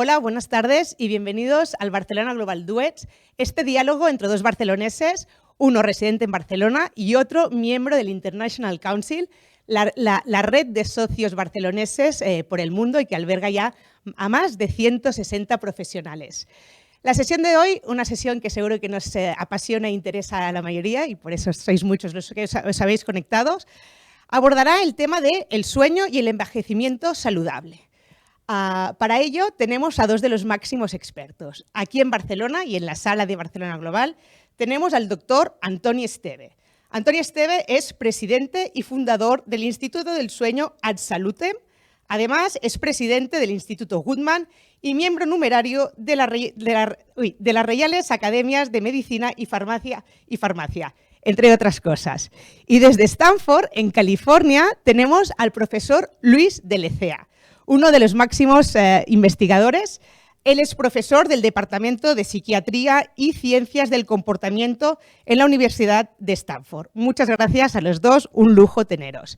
Hola, buenas tardes y bienvenidos al Barcelona Global Duets, este diálogo entre dos barceloneses, uno residente en Barcelona y otro miembro del International Council, la red de socios barceloneses por el mundo y que alberga ya a más de 160 profesionales. La sesión de hoy, una sesión que seguro que nos apasiona e interesa a la mayoría y por eso sois muchos los que os habéis conectados, abordará el tema del sueño y el envejecimiento saludable. Para ello tenemos a dos de los máximos expertos. Aquí en Barcelona y en la sala de Barcelona Global tenemos al doctor Antoni Esteve. Antoni Esteve es presidente y fundador del Instituto del Sueño Ad Salutem. Además, es presidente del Instituto Goodman y miembro numerario de las Reiales Academias de Medicina y Farmacia, entre otras cosas. Y desde Stanford, en California, tenemos al profesor Luis de Lecea, uno de los máximos investigadores. Él es profesor del Departamento de Psiquiatría y Ciencias del Comportamiento en la Universidad de Stanford. Muchas gracias a los dos, un lujo teneros.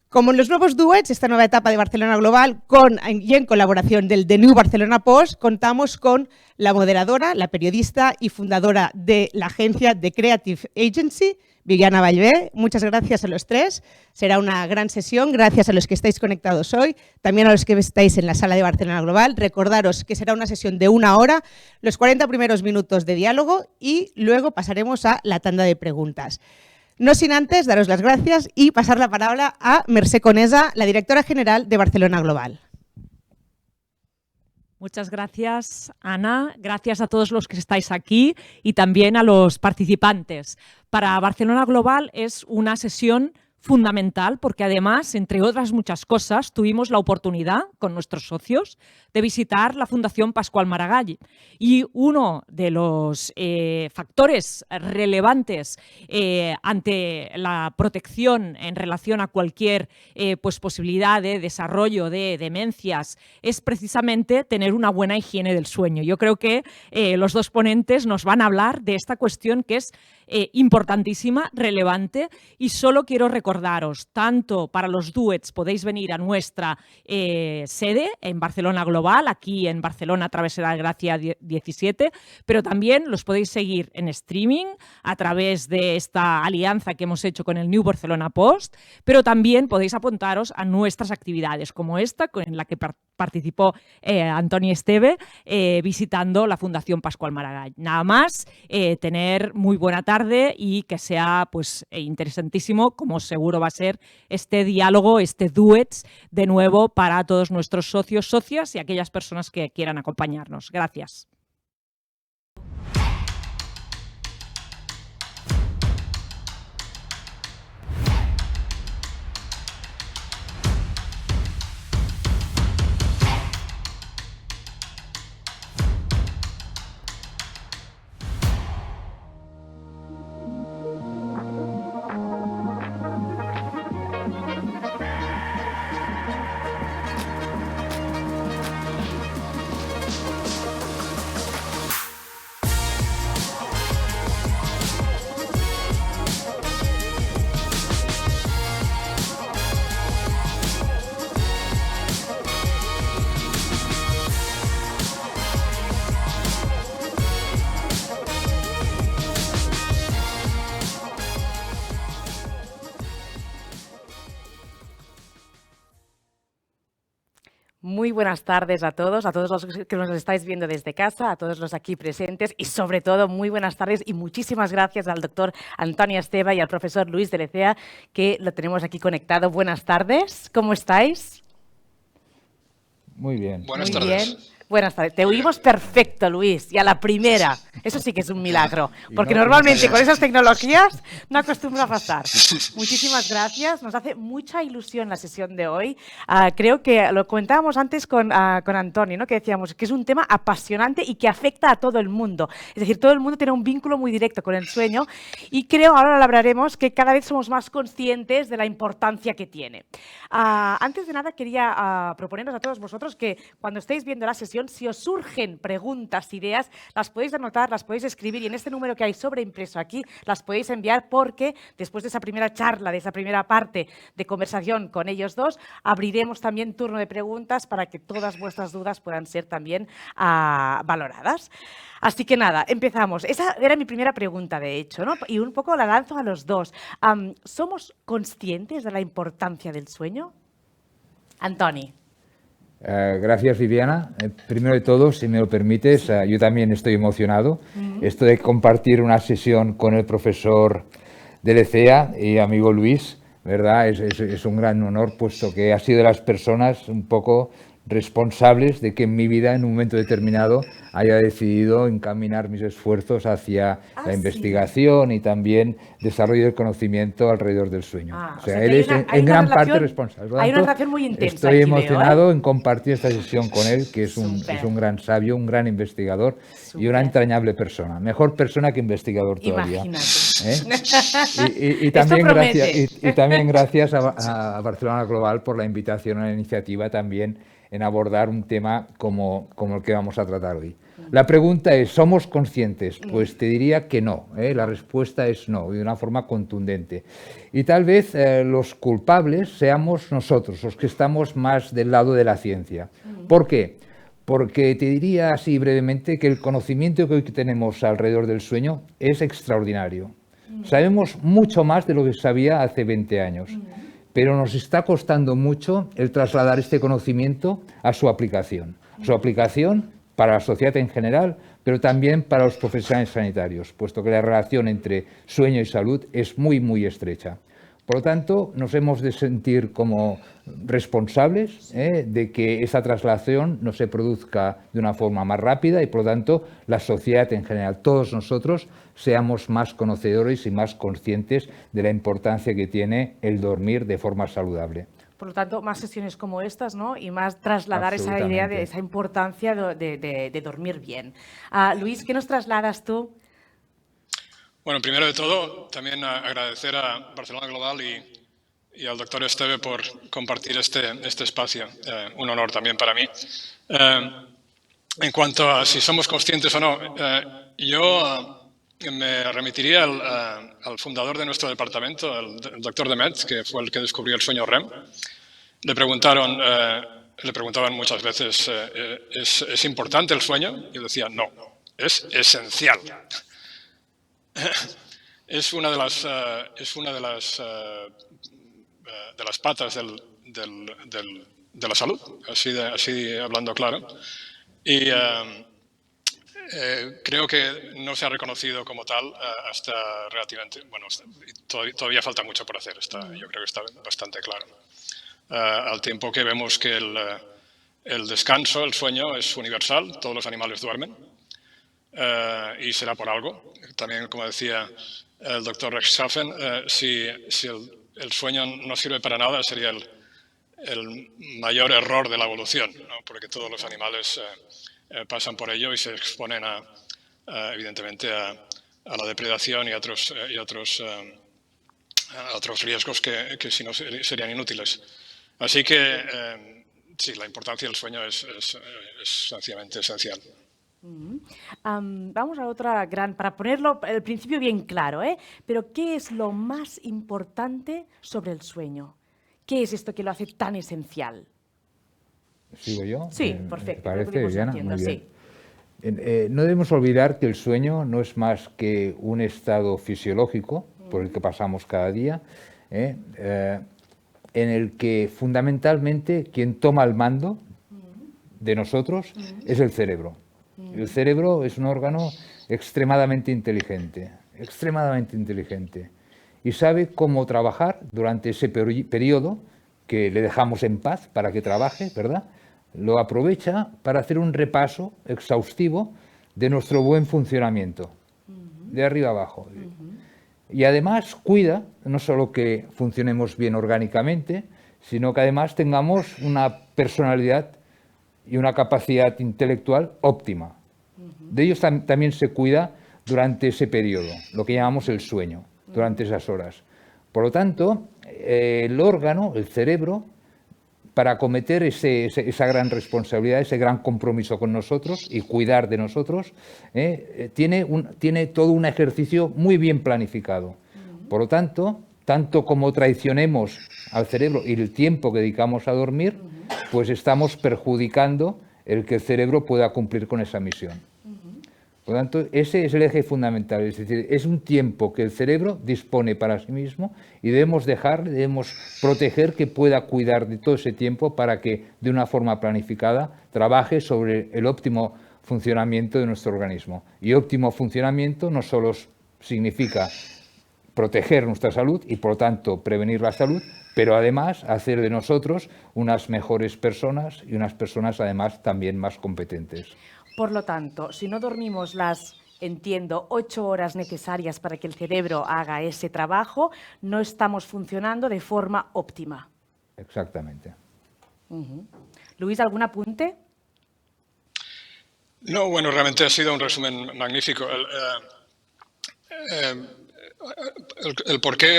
Como en los nuevos duets, esta nueva etapa de Barcelona Global y en colaboración del The New Barcelona Post, contamos con la moderadora, la periodista y fundadora de la agencia The Creative Agency, Viviana Vallvé. Muchas gracias a los tres. Será una gran sesión. Gracias a los que estáis conectados hoy, también a los que estáis en la sala de Barcelona Global. Recordaros que será una sesión de 1 hora, los 40 primeros minutos de diálogo y luego pasaremos a la tanda de preguntas. No sin antes daros las gracias y pasar la palabra a Mercè Conesa, la directora general de Barcelona Global. Muchas gracias, Ana. Gracias a todos los que estáis aquí y también a los participantes. Para Barcelona Global es una sesión fundamental porque además, entre otras muchas cosas, tuvimos la oportunidad con nuestros socios de visitar la Fundación Pasqual Maragall y uno de los factores relevantes ante la protección en relación a cualquier posibilidad de desarrollo de demencias es precisamente tener una buena higiene del sueño. Yo creo que los dos ponentes nos van a hablar de esta cuestión que es importantísima, relevante, y solo quiero recordaros, tanto para los duets podéis venir a nuestra sede en Barcelona Global, aquí en Barcelona, Travesera de Gracia 17, pero también los podéis seguir en streaming a través de esta alianza que hemos hecho con el New Barcelona Post, pero también podéis apuntaros a nuestras actividades como esta, en la que participó Antoni Esteve visitando la Fundación Pasqual Maragall. Nada más, tener muy buena tarde y que sea interesantísimo, como seguro va a ser este diálogo, este duets, de nuevo para todos nuestros socios, socias y aquellas personas que quieran acompañarnos. Gracias. Muy buenas tardes a todos los que nos estáis viendo desde casa, a todos los aquí presentes y sobre todo muy buenas tardes y muchísimas gracias al doctor Antoni Esteve y al profesor Luis de Lecea, que lo tenemos aquí conectado. Buenas tardes, ¿cómo estáis? Muy bien. Buenas tardes. Buenas tardes. Te oímos perfecto, Luis, y a la primera. Eso sí que es un milagro, porque normalmente con esas tecnologías no acostumbra a pasar. Muchísimas gracias. Nos hace mucha ilusión la sesión de hoy. Creo que lo comentábamos antes con Antoni, ¿no? Que decíamos que es un tema apasionante y que afecta a todo el mundo. Es decir, todo el mundo tiene un vínculo muy directo con el sueño y creo, ahora lo hablaremos, que cada vez somos más conscientes de la importancia que tiene. Antes de nada, quería proponeros a todos vosotros que cuando estéis viendo la sesión, sesión. Si os surgen preguntas, ideas, las podéis anotar, las podéis escribir y en este número que hay sobreimpreso aquí las podéis enviar porque después de esa primera charla, de esa primera parte de conversación con ellos dos, abriremos también turno de preguntas para que todas vuestras dudas puedan ser también valoradas. Así que nada, empezamos. Esa era mi primera pregunta, de hecho, ¿no? Y un poco la lanzo a los dos. ¿Somos conscientes de la importancia del sueño? Antoni. Gracias, Viviana. Primero de todo, si me lo permites, yo también estoy emocionado. Esto de compartir una sesión con el profesor del ECEA y amigo Luis, ¿verdad? Es un gran honor, puesto que ha sido de las personas un poco responsables de que en mi vida, en un momento determinado, haya decidido encaminar mis esfuerzos hacia la investigación y también desarrollo del conocimiento alrededor del sueño. O sea, él es en gran parte responsable. Hay una relación muy intensa. Estoy emocionado en compartir esta sesión con él, que es un gran sabio, un gran investigador y una entrañable persona. Mejor persona que investigador todavía. Imagínate. Y también gracias a Barcelona Global por la invitación a la iniciativa también en abordar un tema como el que vamos a tratar hoy. La pregunta es, ¿somos conscientes? Pues te diría que no, la respuesta es no, y de una forma contundente. Y tal vez los culpables seamos nosotros, los que estamos más del lado de la ciencia. ¿Por qué? Porque te diría así brevemente que el conocimiento que hoy tenemos alrededor del sueño es extraordinario. Sabemos mucho más de lo que sabía hace 20 años. Pero nos está costando mucho el trasladar este conocimiento a su aplicación. Su aplicación para la sociedad en general, pero también para los profesionales sanitarios, puesto que la relación entre sueño y salud es muy, muy estrecha. Por lo tanto, nos hemos de sentir como responsables de que esa traslación no se produzca de una forma más rápida y, por lo tanto, la sociedad en general, todos nosotros, seamos más conocedores y más conscientes de la importancia que tiene el dormir de forma saludable. Por lo tanto, más sesiones como estas, ¿no? Y más trasladar esa idea de esa importancia de dormir bien. Luis, ¿qué nos trasladas tú? Bueno, primero de todo, también agradecer a Barcelona Global y al doctor Esteve por compartir este espacio. Un honor también para mí. En cuanto a si somos conscientes o no, yo me remitiría al fundador de nuestro departamento, el doctor Demet, que fue el que descubrió el sueño REM. Le preguntaban muchas veces, ¿es importante el sueño? Y él decía, no, es esencial. Es una de las patas de la salud, así hablando claro. Y creo que no se ha reconocido como tal hasta relativamente, bueno, todavía falta mucho por hacer, yo creo que está bastante claro. Al tiempo que vemos que el descanso, el sueño es universal, todos los animales duermen. Y será por algo. También, como decía el doctor Rechtschaffen, si el sueño no sirve para nada, sería el mayor error de la evolución, ¿no? Porque todos los animales pasan por ello y se exponen evidentemente a la depredación y a otros riesgos que si no serían inútiles. Así que sí, la importancia del sueño es sencillamente esencial. Vamos a otra para ponerlo al principio bien claro, pero ¿qué es lo más importante sobre el sueño? ¿Qué es esto que lo hace tan esencial? ¿Sigo yo? Sí, perfecto. Me parece, Diana, muy bien. No debemos olvidar que el sueño no es más que un estado fisiológico por el que pasamos cada día, en el que fundamentalmente quien toma el mando de nosotros es el cerebro. El cerebro es un órgano extremadamente inteligente y sabe cómo trabajar durante ese periodo que le dejamos en paz para que trabaje, ¿verdad? Lo aprovecha para hacer un repaso exhaustivo de nuestro buen funcionamiento, de arriba abajo. Y además cuida no solo que funcionemos bien orgánicamente, sino que además tengamos una personalidad y una capacidad intelectual óptima. De ellos también se cuida durante ese periodo, lo que llamamos el sueño, durante esas horas. Por lo tanto, el órgano, el cerebro, para acometer esa gran responsabilidad, ese gran compromiso con nosotros y cuidar de nosotros, tiene todo un ejercicio muy bien planificado. Por lo tanto como traicionemos al cerebro y el tiempo que dedicamos a dormir, pues estamos perjudicando el que el cerebro pueda cumplir con esa misión. Por lo tanto, ese es el eje fundamental, es decir, es un tiempo que el cerebro dispone para sí mismo y debemos proteger que pueda cuidar de todo ese tiempo para que, de una forma planificada, trabaje sobre el óptimo funcionamiento de nuestro organismo. Y óptimo funcionamiento no solo significa proteger nuestra salud y, por lo tanto, prevenir la salud, pero además hacer de nosotros unas mejores personas y unas personas, además, también más competentes. Por lo tanto, si no dormimos las, entiendo, 8 horas necesarias para que el cerebro haga ese trabajo, no estamos funcionando de forma óptima. Exactamente. Luis, ¿algún apunte? No, bueno, realmente ha sido un resumen magnífico. El por qué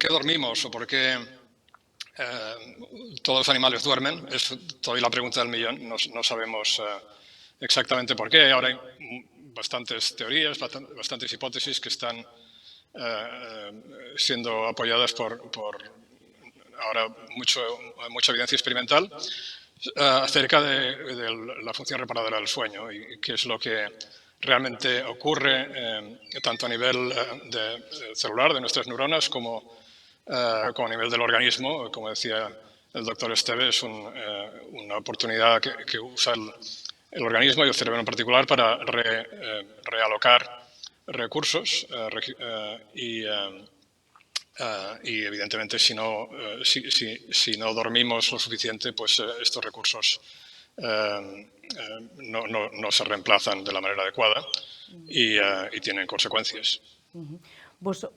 dormimos o por qué todos los animales duermen es todavía la pregunta del millón. No sabemos exactamente por qué. Ahora hay bastantes teorías, bastantes hipótesis que están siendo apoyadas por ahora mucha evidencia experimental acerca de la función reparadora del sueño y qué es lo que realmente ocurre tanto a nivel celular de nuestras neuronas como a nivel del organismo. Como decía el doctor Esteve, es una oportunidad que usa el organismo y el cerebro en particular para realocar recursos y evidentemente si no dormimos lo suficiente, pues estos recursos no se reemplazan de la manera adecuada y tienen consecuencias.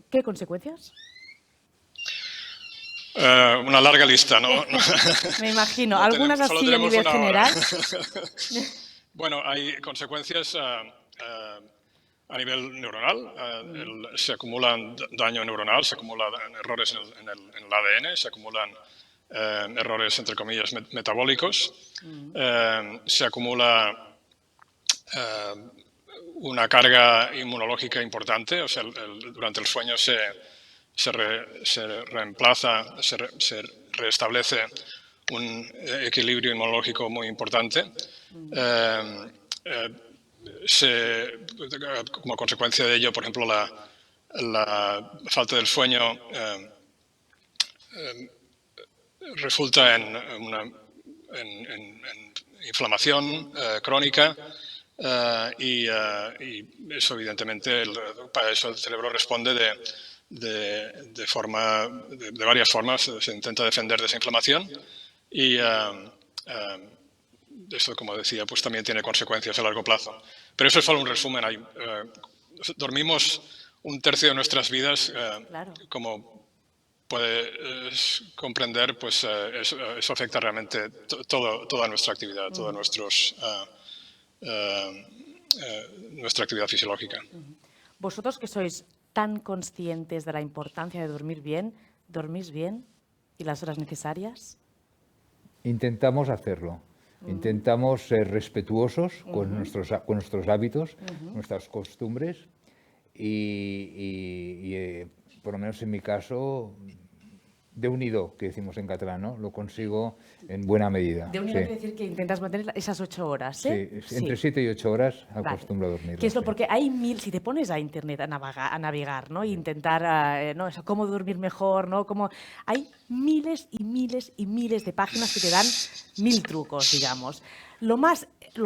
¿Qué consecuencias? Una larga lista, ¿no? Me imagino. ¿Algunas así a nivel general? Bueno, hay consecuencias a nivel neuronal. Se acumulan daño neuronal, se acumulan errores en el ADN, se acumulan errores, entre comillas, metabólicos. Se acumula una carga inmunológica importante. O sea, durante el sueño se reemplaza, se restablece un equilibrio inmunológico muy importante. Como consecuencia de ello, por ejemplo, la falta del sueño resulta en inflamación crónica y eso, evidentemente, para eso el cerebro responde de varias formas. Se intenta defender de esa inflamación y esto, como decía, pues también tiene consecuencias a largo plazo. Pero eso es solo un resumen. Dormimos un tercio de nuestras vidas. Claro. Como puedes comprender, pues eso afecta realmente toda nuestra actividad, toda nuestra actividad fisiológica. Vosotros que sois tan conscientes de la importancia de dormir bien, ¿dormís bien y las horas necesarias? Intentamos hacerlo. Intentamos ser respetuosos con nuestros hábitos, nuestras costumbres y por lo menos en mi caso, déu-n'hi-do, que decimos en catalán, ¿no? Lo consigo en buena medida. Déu-n'hi-do quiere decir que intentas mantener esas 8 horas, ¿eh? Sí, entre 7 y 8 horas acostumbro a dormir. ¿Qué es lo? Porque hay si te pones a internet a navegar, ¿no? E intentar, ¿no? Eso, cómo dormir mejor, ¿no? Hay miles y miles y miles de páginas que te dan 1000 trucos, digamos. Lo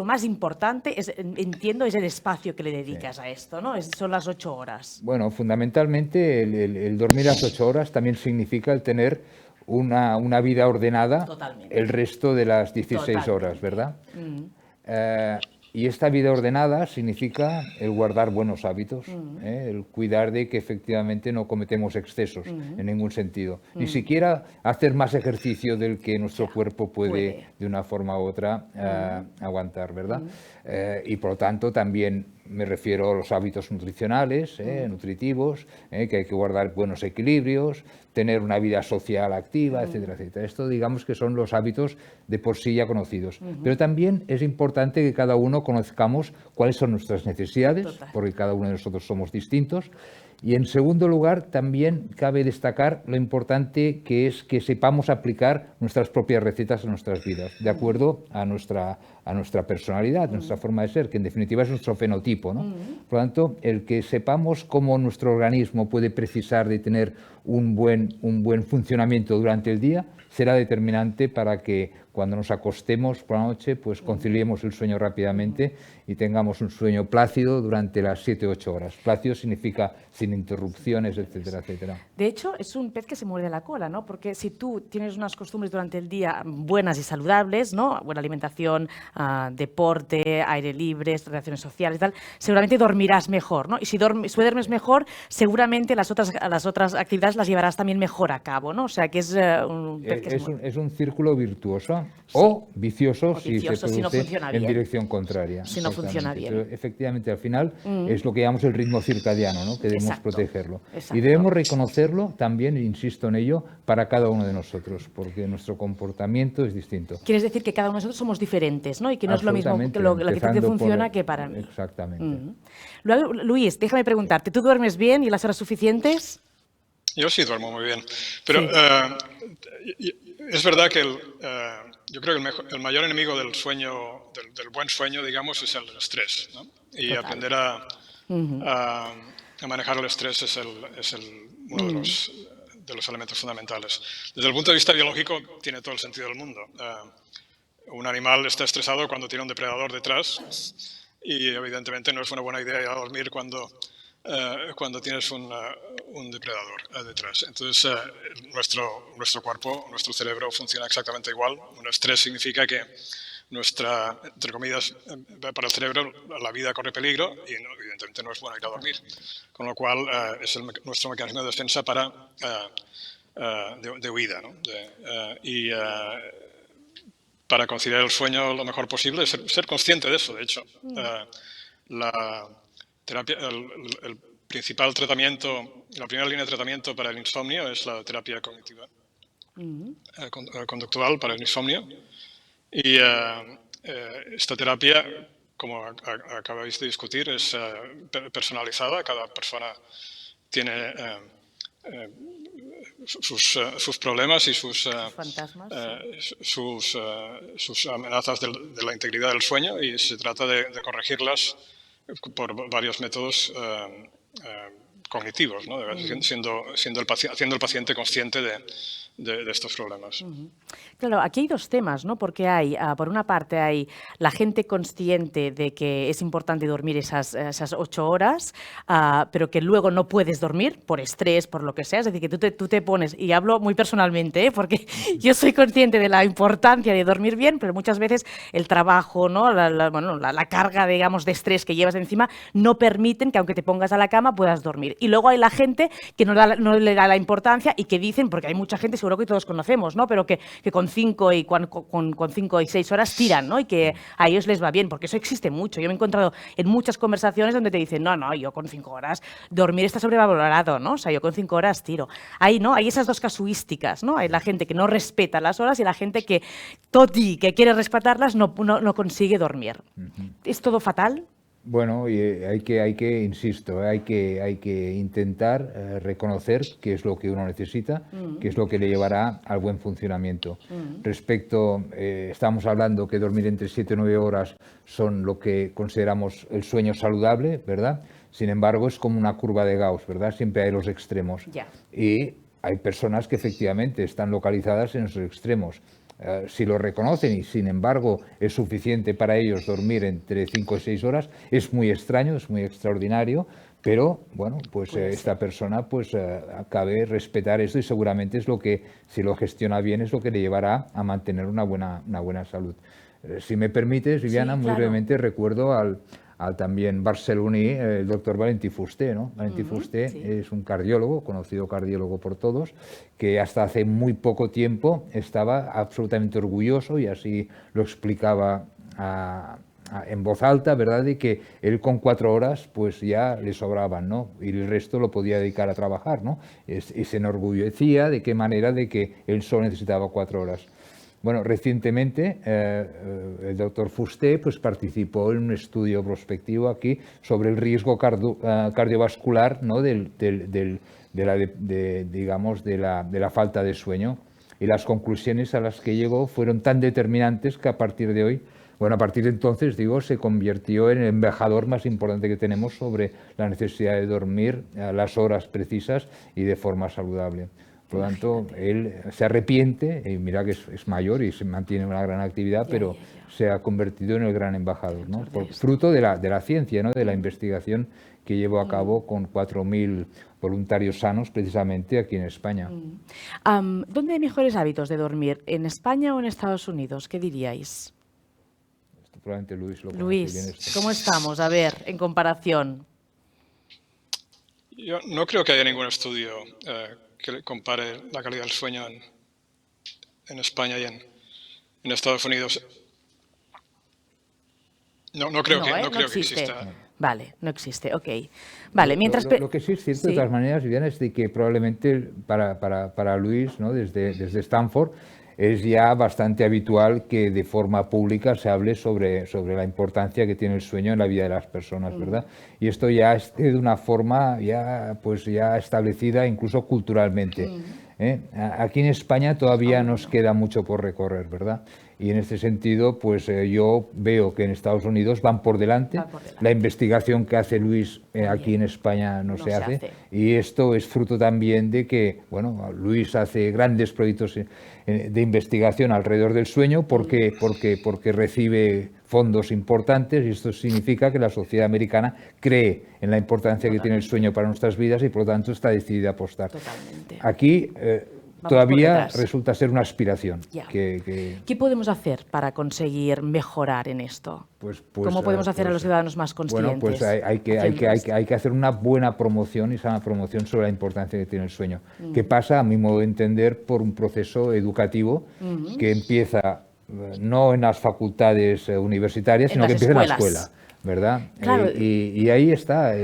más importante, entiendo, es el espacio que le dedicas a esto, ¿no? Son las 8 horas. Bueno, fundamentalmente el dormir las 8 horas también significa el tener una vida ordenada. Totalmente. El resto de las 16 horas, ¿verdad? Y esta vida ordenada significa el guardar buenos hábitos, el cuidar de que efectivamente no cometemos excesos en ningún sentido. Ni siquiera hacer más ejercicio del que nuestro cuerpo puede de una forma u otra aguantar, ¿verdad? Y por lo tanto también me refiero a los hábitos nutricionales, nutritivos, que hay que guardar buenos equilibrios, tener una vida social activa, etcétera, etcétera. Esto, digamos, que son los hábitos de por sí ya conocidos. Pero también es importante que cada uno conozcamos cuáles son nuestras necesidades, porque cada uno de nosotros somos distintos. Y en segundo lugar, también cabe destacar lo importante que es que sepamos aplicar nuestras propias recetas a nuestras vidas, de acuerdo a nuestra personalidad, nuestra forma de ser, que en definitiva es nuestro fenotipo, ¿no? Por lo tanto, el que sepamos cómo nuestro organismo puede precisar de tener un buen funcionamiento durante el día será determinante para que cuando nos acostemos por la noche, pues conciliemos el sueño rápidamente y tengamos un sueño plácido durante las 7-8 horas. Plácido significa sin interrupciones, etcétera, etcétera. De hecho, es un pez que se muerde la cola, ¿no? Porque si tú tienes unas costumbres durante el día buenas y saludables, ¿no? Buena alimentación, deporte, aire libre, relaciones sociales y tal, seguramente dormirás mejor, ¿no? Y si duermes mejor, seguramente las otras actividades las llevarás también mejor a cabo, ¿no? O sea, que es un pez que es un círculo virtuoso o vicioso, si se produce no funciona en bien. dirección contraria. Si no funciona bien. Pero efectivamente, al final es lo que llamamos el ritmo circadiano, ¿no? Que debemos protegerlo. Exacto. Y debemos reconocerlo también, insisto en ello, para cada uno de nosotros, porque nuestro comportamiento es distinto. Quieres decir que cada uno de nosotros somos diferentes, ¿no? Y que no es lo mismo que la que te funciona que para mí. Exactamente. Luego, Luis, déjame preguntarte, ¿tú duermes bien y las horas suficientes? Yo sí duermo muy bien, pero es verdad que yo creo que el mayor enemigo del sueño, del buen sueño, digamos, es el estrés, ¿no? Y aprender a manejar el estrés es uno de los elementos fundamentales. Desde el punto de vista biológico tiene todo el sentido del mundo. Un animal está estresado cuando tiene un depredador detrás y evidentemente no es una buena idea ir a dormir cuando tienes un depredador detrás. Entonces, nuestro cuerpo, nuestro cerebro funciona exactamente igual. Un estrés significa que entre comillas, para el cerebro la vida corre peligro y evidentemente no es bueno ir a dormir. Con lo cual, es nuestro mecanismo de defensa de huida, ¿no? Para conciliar el sueño lo mejor posible, ser consciente de eso, de hecho. El principal tratamiento, la primera línea de tratamiento para el insomnio es la terapia cognitiva conductual para el insomnio. Y esta terapia, como acabáis de discutir, es personalizada. Cada persona tiene sus problemas y sus fantasmas, sus amenazas de la integridad del sueño, y se trata de corregirlas por varios métodos cognitivos, ¿no? Haciendo el paciente consciente de estos problemas. Claro, aquí hay dos temas, ¿no? Porque hay, por una parte, hay la gente consciente de que es importante dormir esas 8 horas, pero que luego no puedes dormir por estrés, por lo que sea. Es decir, que tú te pones, y hablo muy personalmente, porque yo soy consciente de la importancia de dormir bien, pero muchas veces el trabajo, ¿no? la carga, digamos, de estrés que llevas encima no permiten que, aunque te pongas a la cama, puedas dormir. Y luego hay la gente que no le da la importancia y que dicen, porque hay mucha gente, seguro que todos conocemos, ¿no? Pero que con 5 y 6 horas tiran, ¿no? Y que a ellos les va bien, porque eso existe mucho. Yo me he encontrado en muchas conversaciones donde te dicen, no, yo con 5 horas, dormir está sobrevalorado, ¿no? O sea, yo con 5 horas tiro. Hay esas dos casuísticas, ¿no? Hay la gente que no respeta las horas y la gente que, que quiere respetarlas, no consigue dormir. ¿Es todo fatal? Bueno, y hay que insisto, hay que intentar reconocer qué es lo que uno necesita, qué es lo que le llevará al buen funcionamiento. Respecto, estamos hablando que dormir entre 7 y 9 horas son lo que consideramos el sueño saludable, ¿verdad? Sin embargo, es como una curva de Gauss, ¿verdad? Siempre hay los extremos. Y hay personas que efectivamente están localizadas en esos extremos. Si lo reconocen y sin embargo es suficiente para ellos dormir entre 5 y 6 horas, es muy extraño, es muy extraordinario, pero bueno, pues esta persona pues cabe respetar esto y seguramente es lo que, si lo gestiona bien, es lo que le llevará a mantener una buena salud. Si me permites, Viviana, muy brevemente recuerdo al también barceloní, el doctor Valentí Fuster, ¿no? Valentí Fuster es un cardiólogo, conocido cardiólogo por todos, que hasta hace muy poco tiempo estaba absolutamente orgulloso, y así lo explicaba a en voz alta, ¿verdad?, de que él con 4 horas pues ya le sobraban, ¿no? Y el resto lo podía dedicar a trabajar, ¿no? Y se enorgullecía de qué manera de que él solo necesitaba 4 horas. Bueno, recientemente el doctor Fuster pues, participó en un estudio prospectivo aquí sobre el riesgo cardiovascular, ¿no?, digamos, de la falta de sueño. Y las conclusiones a las que llegó fueron tan determinantes que a partir de hoy, bueno, a partir de entonces, digo, se convirtió en el embajador más importante que tenemos sobre la necesidad de dormir a las horas precisas y de forma saludable. Por lo tanto, él se arrepiente, y mira que es mayor y se mantiene una gran actividad, pero se ha convertido en el gran embajador, ¿no? Fruto de la ciencia, ¿no?, de la investigación que llevó a cabo con 4.000 voluntarios sanos, precisamente aquí en España. ¿Dónde hay mejores hábitos de dormir? ¿En España o en Estados Unidos? ¿Qué diríais? Esto probablemente Luis lo conoce Luis, bien esto. ¿cómo estamos? A ver, en comparación. Yo no creo que haya ningún estudio que compare la calidad del sueño en España y en Estados Unidos. No creo que exista. Vale, no existe, ok. Vale, mientras... Lo que sí es cierto, de todas maneras, Viviana, es de que probablemente para Luis, ¿no?, desde Stanford, es ya bastante habitual que de forma pública se hable sobre la importancia que tiene el sueño en la vida de las personas, ¿verdad? Y esto ya es de una forma ya establecida incluso culturalmente. Aquí en España todavía nos queda mucho por recorrer, ¿verdad? Y en este sentido, pues yo veo que en Estados Unidos van por delante. La investigación que hace Luis aquí en España no se hace. Y esto es fruto también de que, bueno, Luis hace grandes proyectos de investigación alrededor del sueño porque recibe fondos importantes, y esto significa que la sociedad americana cree en la importancia que tiene el sueño para nuestras vidas y por lo tanto está decidida a apostar. Totalmente. Aquí todavía resulta ser una aspiración. ¿Qué podemos hacer para conseguir mejorar en esto? ¿Cómo podemos hacer a los ciudadanos más conscientes? Bueno, pues hay que hacer una buena promoción y sana promoción sobre la importancia que tiene el sueño, que pasa, a mi modo de entender, por un proceso educativo que empieza no en las facultades universitarias, sino que empieza en la escuela, ¿verdad? Claro. Y ahí está.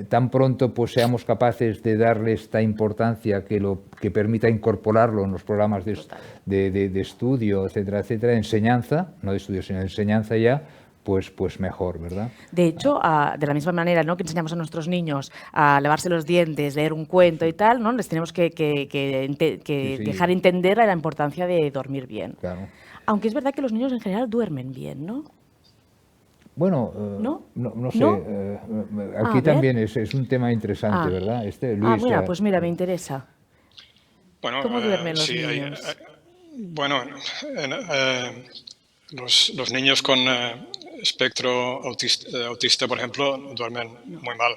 Tan pronto pues seamos capaces de darle esta importancia que permita incorporarlo en los programas de estudio, etcétera, etcétera, de enseñanza, no de estudio, sino de enseñanza ya, pues mejor, ¿verdad? De hecho, de la misma manera, ¿no?, que enseñamos a nuestros niños a lavarse los dientes, leer un cuento y tal, ¿no?, les tenemos que dejar entender la importancia de dormir bien. Claro. Aunque es verdad que los niños en general duermen bien, ¿no? Bueno, no sé. Aquí también es un tema interesante, ¿verdad? Luis, mira, pues mira, me interesa. Bueno, ¿Cómo duermen los niños? Bueno, los niños con espectro autista, por ejemplo, duermen muy mal.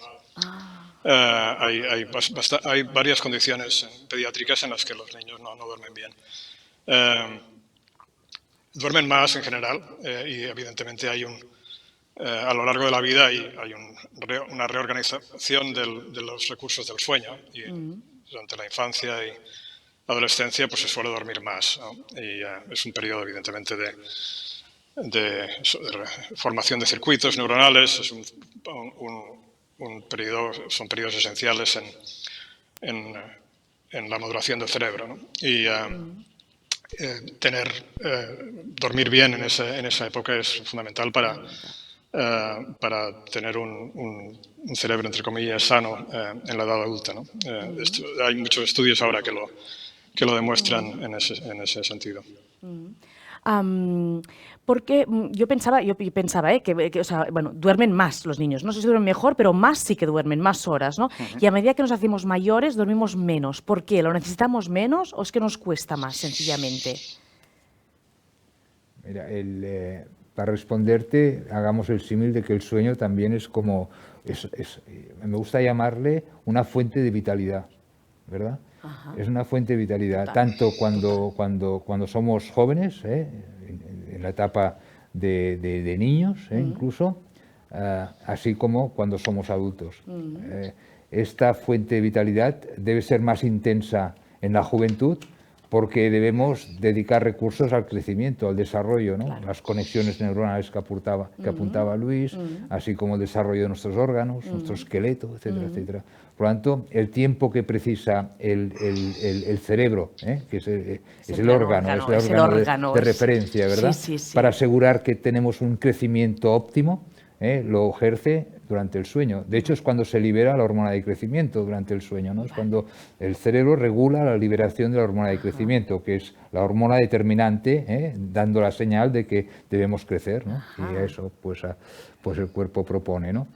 Hay varias condiciones pediátricas en las que los niños no duermen bien. Duermen más en general y evidentemente hay a lo largo de la vida hay una reorganización de los recursos del sueño y durante la infancia y adolescencia pues se suele dormir más, ¿no? Y es un periodo evidentemente de formación de circuitos neuronales, es un periodo, son periodos esenciales en la maduración del cerebro, ¿no? Y dormir bien en esa época es fundamental para tener un cerebro, entre comillas, sano en la edad adulta, ¿no? Hay muchos estudios ahora que lo demuestran en ese sentido. Porque yo pensaba que o sea, bueno, duermen más los niños. No sé si duermen mejor, pero más sí que duermen, más horas, ¿no? Y a medida que nos hacemos mayores, dormimos menos. ¿Por qué? ¿Lo necesitamos menos o es que nos cuesta más, sencillamente? Mira, para responderte, hagamos el símil de que el sueño también es como, me gusta llamarle una fuente de vitalidad, ¿verdad? Ajá. Es una fuente de vitalidad, tanto cuando somos jóvenes, en la etapa de niños, incluso, así como cuando somos adultos. Esta fuente de vitalidad debe ser más intensa en la juventud, porque debemos dedicar recursos al crecimiento, al desarrollo, ¿no? Claro. Las conexiones neuronales que apuntaba Luis, así como el desarrollo de nuestros órganos, nuestro esqueleto, etcétera, etcétera. Por lo tanto, el tiempo que precisa el cerebro, que es el órgano de referencia, ¿verdad? Sí, sí, sí. Para asegurar que tenemos un crecimiento óptimo, lo ejerce durante el sueño. De hecho, es cuando se libera la hormona de crecimiento durante el sueño, ¿no? Es cuando el cerebro regula la liberación de la hormona de crecimiento, que es la hormona determinante, dando la señal de que debemos crecer, ¿no? Y a eso pues el cuerpo propone, ¿no?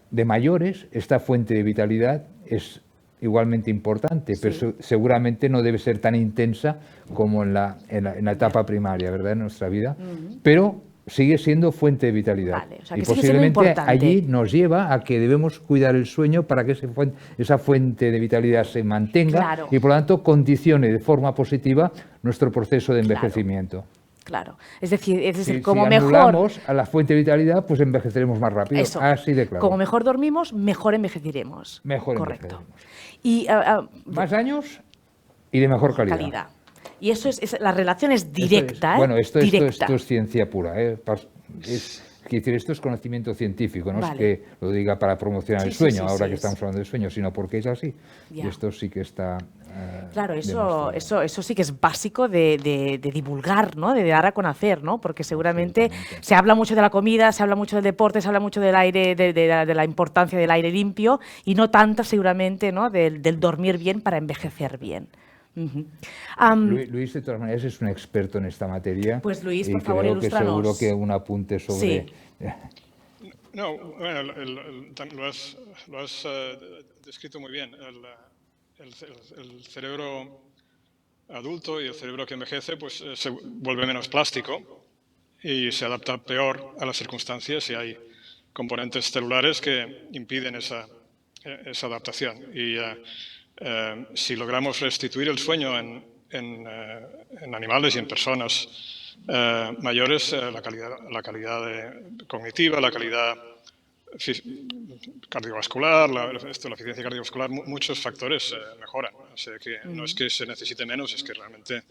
De mayores, esta fuente de vitalidad es igualmente importante, pero seguramente no debe ser tan intensa como en la etapa primaria, y en nuestra vida, pero sigue siendo fuente de vitalidad. Vale, o sea, y que sigue siendo posiblemente importante. allí nos lleva a que debemos cuidar el sueño para que esa fuente de vitalidad se mantenga, Claro. y por lo tanto condicione de forma positiva nuestro proceso de envejecimiento. Claro, es decir, Si como mejor... anulamos a la fuente de vitalidad, pues envejeceremos más rápido. Eso, Así de claro. como mejor dormimos, mejor envejeceremos. Mejor Correcto. envejeceremos. Y Más años y de mejor calidad. Y eso la relación es directa, Bueno, esto directa. es ciencia pura. Es decir, esto es conocimiento científico, no Vale. es que lo diga para promocionar Sí, el sí, sueño, sí, ahora sí, que estamos hablando del sueño, sino porque es así. Ya. Y esto sí que está Claro, demostrado. eso sí que es básico de divulgar, ¿no? De dar a conocer, ¿no? Porque seguramente se habla mucho de la comida, se habla mucho del deporte, se habla mucho del aire, de la importancia del aire limpio y no tanto seguramente, ¿no? Del dormir bien para envejecer bien. Luis, de todas maneras, es un experto en esta materia. Pues, Luis, y por favor, creo que ilústranos. seguro que un apunte sobre... No, bueno, lo has descrito muy bien. El cerebro adulto y el cerebro que envejece pues, se vuelve menos plástico y se adapta peor a las circunstancias y hay componentes celulares que impiden esa adaptación. Y si logramos restituir el sueño en animales y en personas mayores, la calidad cognitiva, la calidad cardiovascular, la eficiencia cardiovascular, muchos factores mejoran. O sea que no es que se necesite menos, es que realmente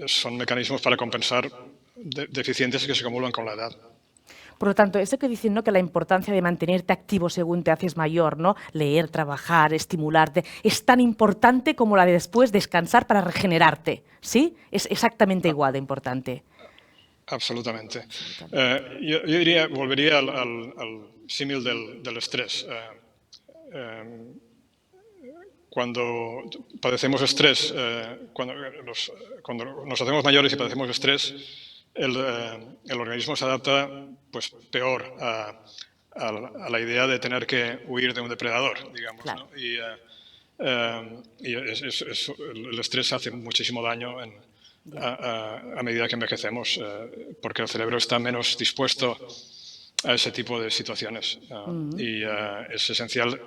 son mecanismos para compensar deficiencias que se acumulan con la edad. Por lo tanto, eso que dicen, ¿no? Que la importancia de mantenerte activo según te haces mayor, ¿no? Leer, trabajar, estimularte, es tan importante como la de después descansar para regenerarte, ¿sí? Es exactamente igual de importante. Absolutamente. Yo diría, volvería al símil del estrés. Cuando padecemos estrés, cuando nos hacemos mayores y padecemos estrés, el organismo se adapta pues, peor a la idea de tener que huir de un depredador, digamos. Claro. ¿No? Y el estrés hace muchísimo daño a medida que envejecemos, porque el cerebro está menos dispuesto a ese tipo de situaciones. Y es esencial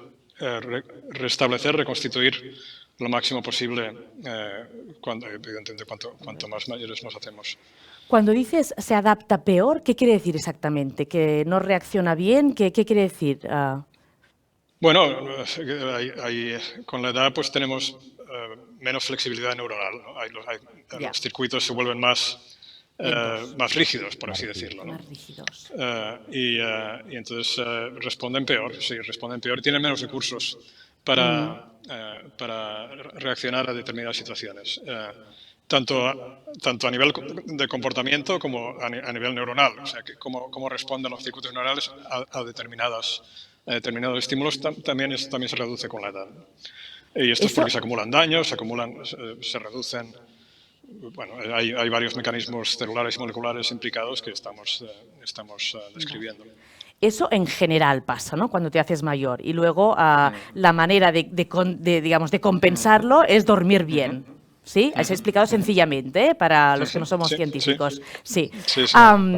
restablecer, reconstituir lo máximo posible, evidentemente cuanto más mayores nos hacemos. Cuando dices se adapta peor, ¿qué quiere decir exactamente? ¿Que no reacciona bien? ¿Qué quiere decir? Bueno, con la edad pues tenemos menos flexibilidad neuronal, ¿no? Los circuitos se vuelven más rígidos, por así decirlo, ¿no? Más rígidos. Y entonces responden peor, tienen menos recursos para reaccionar a determinadas situaciones. Tanto a nivel de comportamiento como a nivel neuronal, o sea, que cómo responden los circuitos neurales a determinados estímulos también se reduce con la edad. Y esto es porque se acumulan daños, se reducen. Bueno, hay varios mecanismos celulares y moleculares implicados que estamos describiendo. Eso en general pasa, ¿no? Cuando te haces mayor. Y luego la manera de compensarlo es dormir bien. ¿Sí? Has explicado sencillamente, para los que no somos científicos. Sí.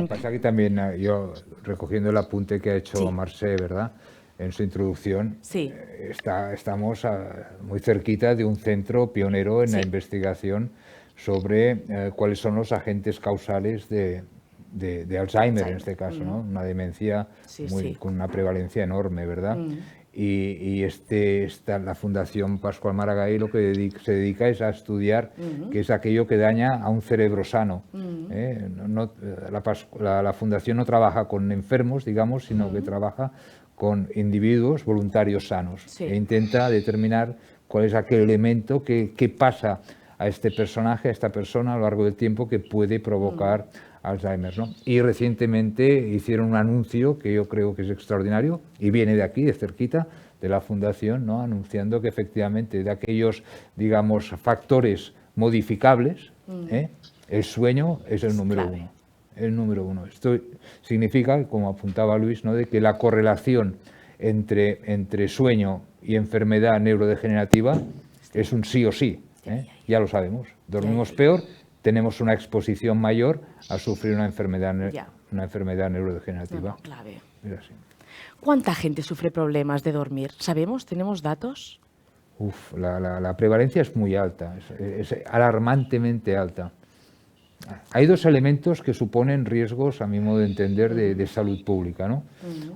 Pasa que también, yo recogiendo el apunte que ha hecho Marcé, ¿verdad?, en su introducción, estamos muy cerquita de un centro pionero en la investigación sobre cuáles son los agentes causales de Alzheimer, en este caso, ¿no? Una demencia con una prevalencia enorme, ¿verdad? La Fundación Pascual Maragall lo que se dedica es a estudiar qué es aquello que daña a un cerebro sano. La Fundación no trabaja con enfermos, digamos, sino que trabaja con individuos voluntarios sanos e intenta determinar cuál es aquel elemento que pasa a este personaje, a esta persona a lo largo del tiempo que puede provocar Alzheimer, ¿no? Y recientemente hicieron un anuncio que yo creo que es extraordinario y viene de aquí, de cerquita, de la Fundación, ¿no? Anunciando que efectivamente de aquellos, digamos, factores modificables, el sueño es el número uno. El número uno. Esto significa, como apuntaba Luis, ¿no? De que la correlación entre sueño y enfermedad neurodegenerativa es un sí o sí. Ya lo sabemos. Dormimos peor, tenemos una exposición mayor a sufrir una enfermedad neurodegenerativa. Clave. Es así. ¿Cuánta gente sufre problemas de dormir? ¿Sabemos? ¿Tenemos datos? La prevalencia es muy alta, es alarmantemente alta. Hay dos elementos que suponen riesgos, a mi modo de entender, de salud pública, ¿no?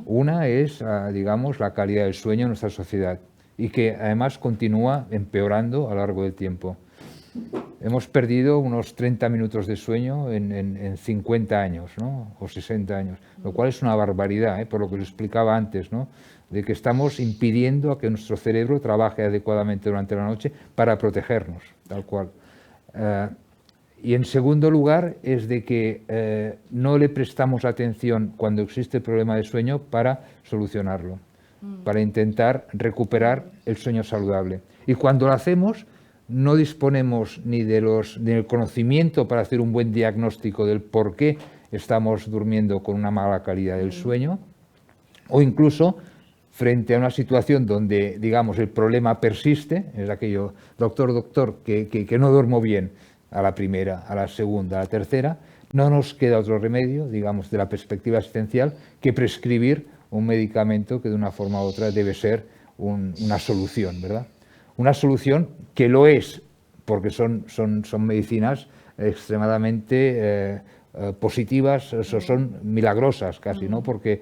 Una es, digamos, la calidad del sueño en nuestra sociedad y que además continúa empeorando a lo largo del tiempo. Hemos perdido unos 30 minutos de sueño en 50 años, ¿no? O 60 años, lo cual es una barbaridad, por lo que os explicaba antes, ¿no? De que estamos impidiendo a que nuestro cerebro trabaje adecuadamente durante la noche para protegernos, tal cual. Y en segundo lugar es de que no le prestamos atención cuando existe el problema de sueño para solucionarlo, para intentar recuperar el sueño saludable. Y cuando lo hacemos no disponemos ni del conocimiento para hacer un buen diagnóstico del por qué estamos durmiendo con una mala calidad del sueño, o incluso frente a una situación donde, digamos, el problema persiste, es aquello, doctor, que no duermo bien, a la primera, a la segunda, a la tercera, no nos queda otro remedio, digamos, de la perspectiva asistencial, que prescribir un medicamento que de una forma u otra debe ser una solución, ¿verdad? Una solución que lo es, porque son medicinas extremadamente positivas, son milagrosas casi, ¿no? Porque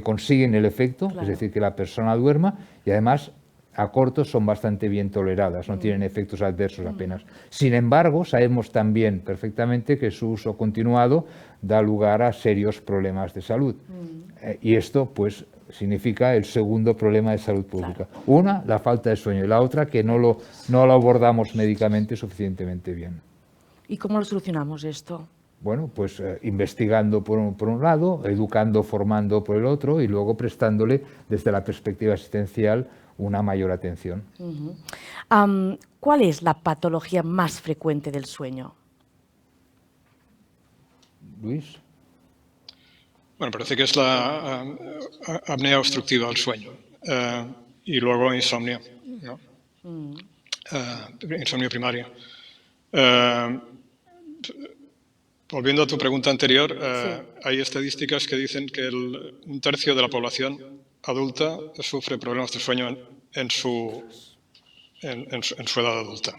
consiguen el efecto, es decir, que la persona duerma y además a corto son bastante bien toleradas, no tienen efectos adversos apenas. Sin embargo, sabemos también perfectamente que su uso continuado da lugar a serios problemas de salud. Y esto, pues, significa el segundo problema de salud pública. Claro. Una, la falta de sueño, y la otra, que no lo abordamos médicamente suficientemente bien. ¿Y cómo lo solucionamos esto? Bueno, pues investigando por un lado, educando, formando por el otro y luego prestándole desde la perspectiva asistencial una mayor atención. ¿Cuál es la patología más frecuente del sueño? Luis. Bueno, parece que es la apnea obstructiva del sueño y luego insomnio, ¿no? Insomnio primario. Volviendo a tu pregunta anterior, hay estadísticas que dicen que un tercio de la población adulta sufre problemas de sueño en su edad adulta.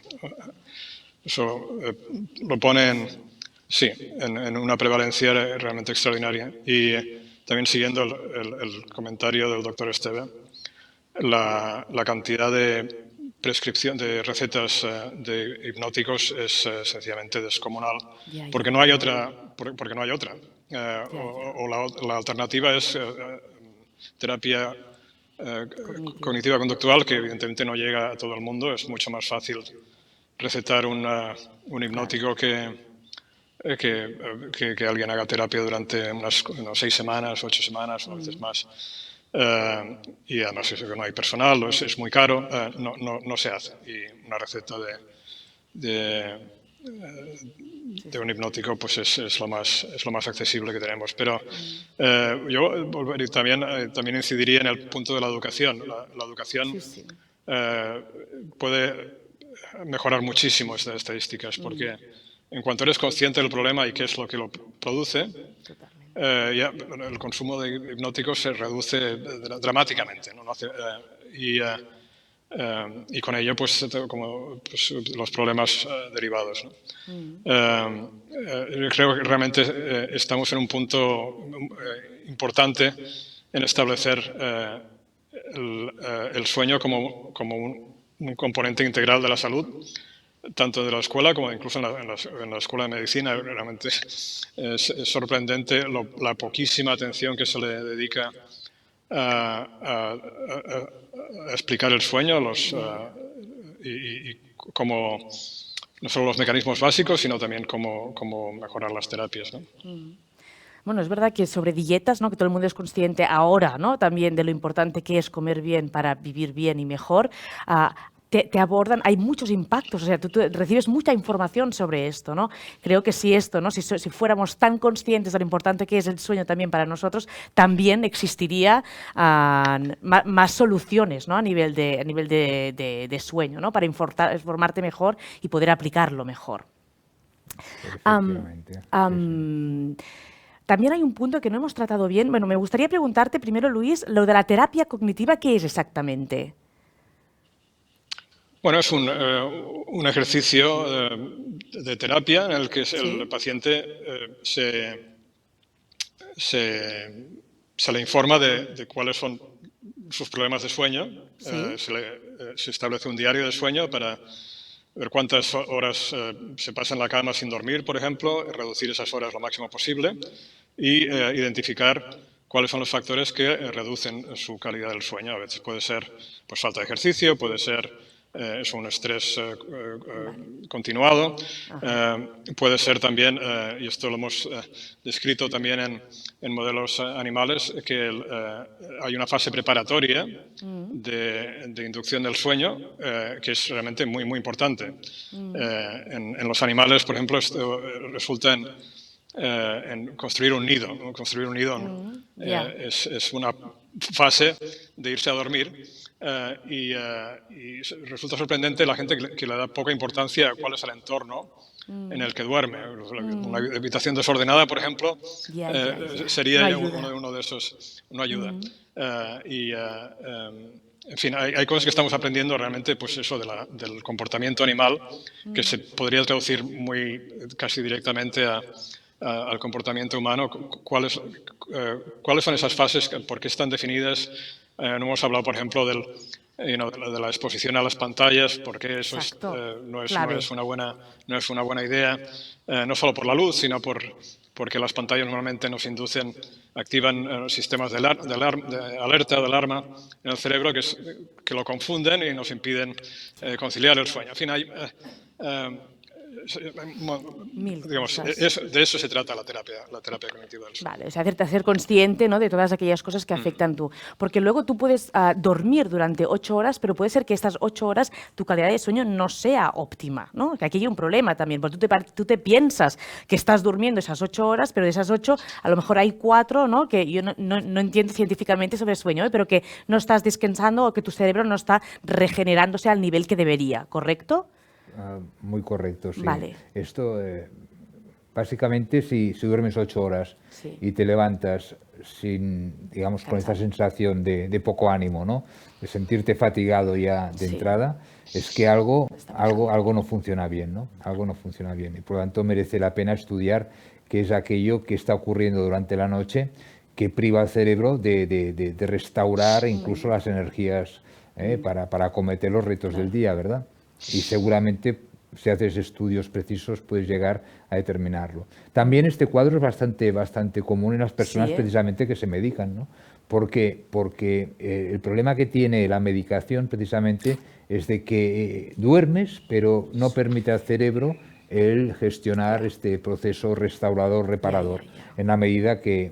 Eso lo pone en una prevalencia realmente extraordinaria. Y también siguiendo el comentario del doctor Esteve, la cantidad de prescripción de recetas de hipnóticos es sencillamente descomunal, porque no hay otra. O la alternativa es terapia cognitiva conductual, que evidentemente no llega a todo el mundo. Es mucho más fácil recetar un hipnótico que alguien haga terapia durante unas 6 semanas, 8 semanas, o a veces más. Y además eso que no hay personal, es muy caro, no se hace. Y una receta de un hipnótico pues es lo más accesible que tenemos. Pero yo también incidiría en el punto de la educación. La educación puede mejorar muchísimo estas estadísticas, porque en cuanto eres consciente del problema y qué es lo que lo produce, ya el consumo de hipnóticos se reduce dramáticamente, ¿no? Y con ello pues los problemas derivados, ¿no? Yo creo que realmente estamos en un punto importante en establecer el sueño como un componente integral de la salud, tanto de la escuela como incluso en la escuela de medicina. Realmente es sorprendente la poquísima atención que se le dedica a explicar el sueño y cómo, no solo los mecanismos básicos, sino también cómo mejorar las terapias, ¿no? Bueno, es verdad que sobre dietas, ¿no?, que todo el mundo es consciente ahora, ¿no?, también de lo importante que es comer bien para vivir bien y mejor. Te abordan, hay muchos impactos, o sea, tú recibes mucha información sobre esto, ¿no? Creo que si esto, ¿no?, si fuéramos tan conscientes de lo importante que es el sueño también para nosotros, también existiría más soluciones, ¿no?, a nivel de sueño, ¿no?, para informarte mejor y poder aplicarlo mejor. Efectivamente. También hay un punto que no hemos tratado bien. Bueno, me gustaría preguntarte primero, Luis, lo de la terapia cognitiva, ¿qué es exactamente? Bueno, es un ejercicio de terapia en el que el paciente se le informa de cuáles son sus problemas de sueño. Se establece un diario de sueño para ver cuántas horas se pasa en la cama sin dormir, por ejemplo, reducir esas horas lo máximo posible y identificar cuáles son los factores que reducen su calidad del sueño. A veces puede ser pues, falta de ejercicio, puede ser un estrés continuado, puede ser también, y esto lo hemos descrito también en modelos animales, que hay una fase preparatoria de inducción del sueño que es realmente muy, muy importante. En los animales, por ejemplo, esto resulta en construir un nido. ¿No? Construir un nido es una fase de irse a dormir. Y resulta sorprendente la gente que le da poca importancia a cuál es el entorno en el que duerme. Una habitación desordenada, por ejemplo, sería uno de esos, no ayuda. En fin, hay cosas que estamos aprendiendo realmente, pues eso del comportamiento animal, que se podría traducir casi directamente al comportamiento humano. ¿Cuáles son esas fases? ¿Por qué están definidas? No hemos hablado, por ejemplo, de la exposición a las pantallas, porque eso no es una buena idea, no solo por la luz, sino porque las pantallas normalmente activan sistemas de alerta, de alarma en el cerebro que lo confunden y nos impiden conciliar el sueño. En fin, digamos, de eso se trata la terapia cognitiva del sueño. Vale, o sea, hacer consciente, ¿no?, de todas aquellas cosas que afectan tú. Porque luego tú puedes dormir durante 8 horas, pero puede ser que estas 8 horas tu calidad de sueño no sea óptima, ¿no? Que aquí hay un problema también, porque tú te piensas que estás durmiendo esas 8 horas, pero de esas 8 a lo mejor hay 4, ¿no?, que yo no entiendo científicamente sobre el sueño, pero que no estás descansando o que tu cerebro no está regenerándose al nivel que debería, ¿correcto? Muy correcto, sí. Vale. Esto, básicamente, si duermes 8 horas y te levantas con esta sensación de poco ánimo, ¿no?, de sentirte fatigado ya de entrada, es que algo no funciona bien, ¿no? Algo no funciona bien. Y por lo tanto merece la pena estudiar qué es aquello que está ocurriendo durante la noche que priva al cerebro de restaurar incluso las energías para acometer los retos del día, ¿verdad? Y seguramente, si haces estudios precisos, puedes llegar a determinarlo. También este cuadro es bastante común en las personas precisamente que se medican, ¿no? Porque el problema que tiene la medicación precisamente es de que duermes, pero no permite al cerebro el gestionar este proceso restaurador, reparador, en la medida que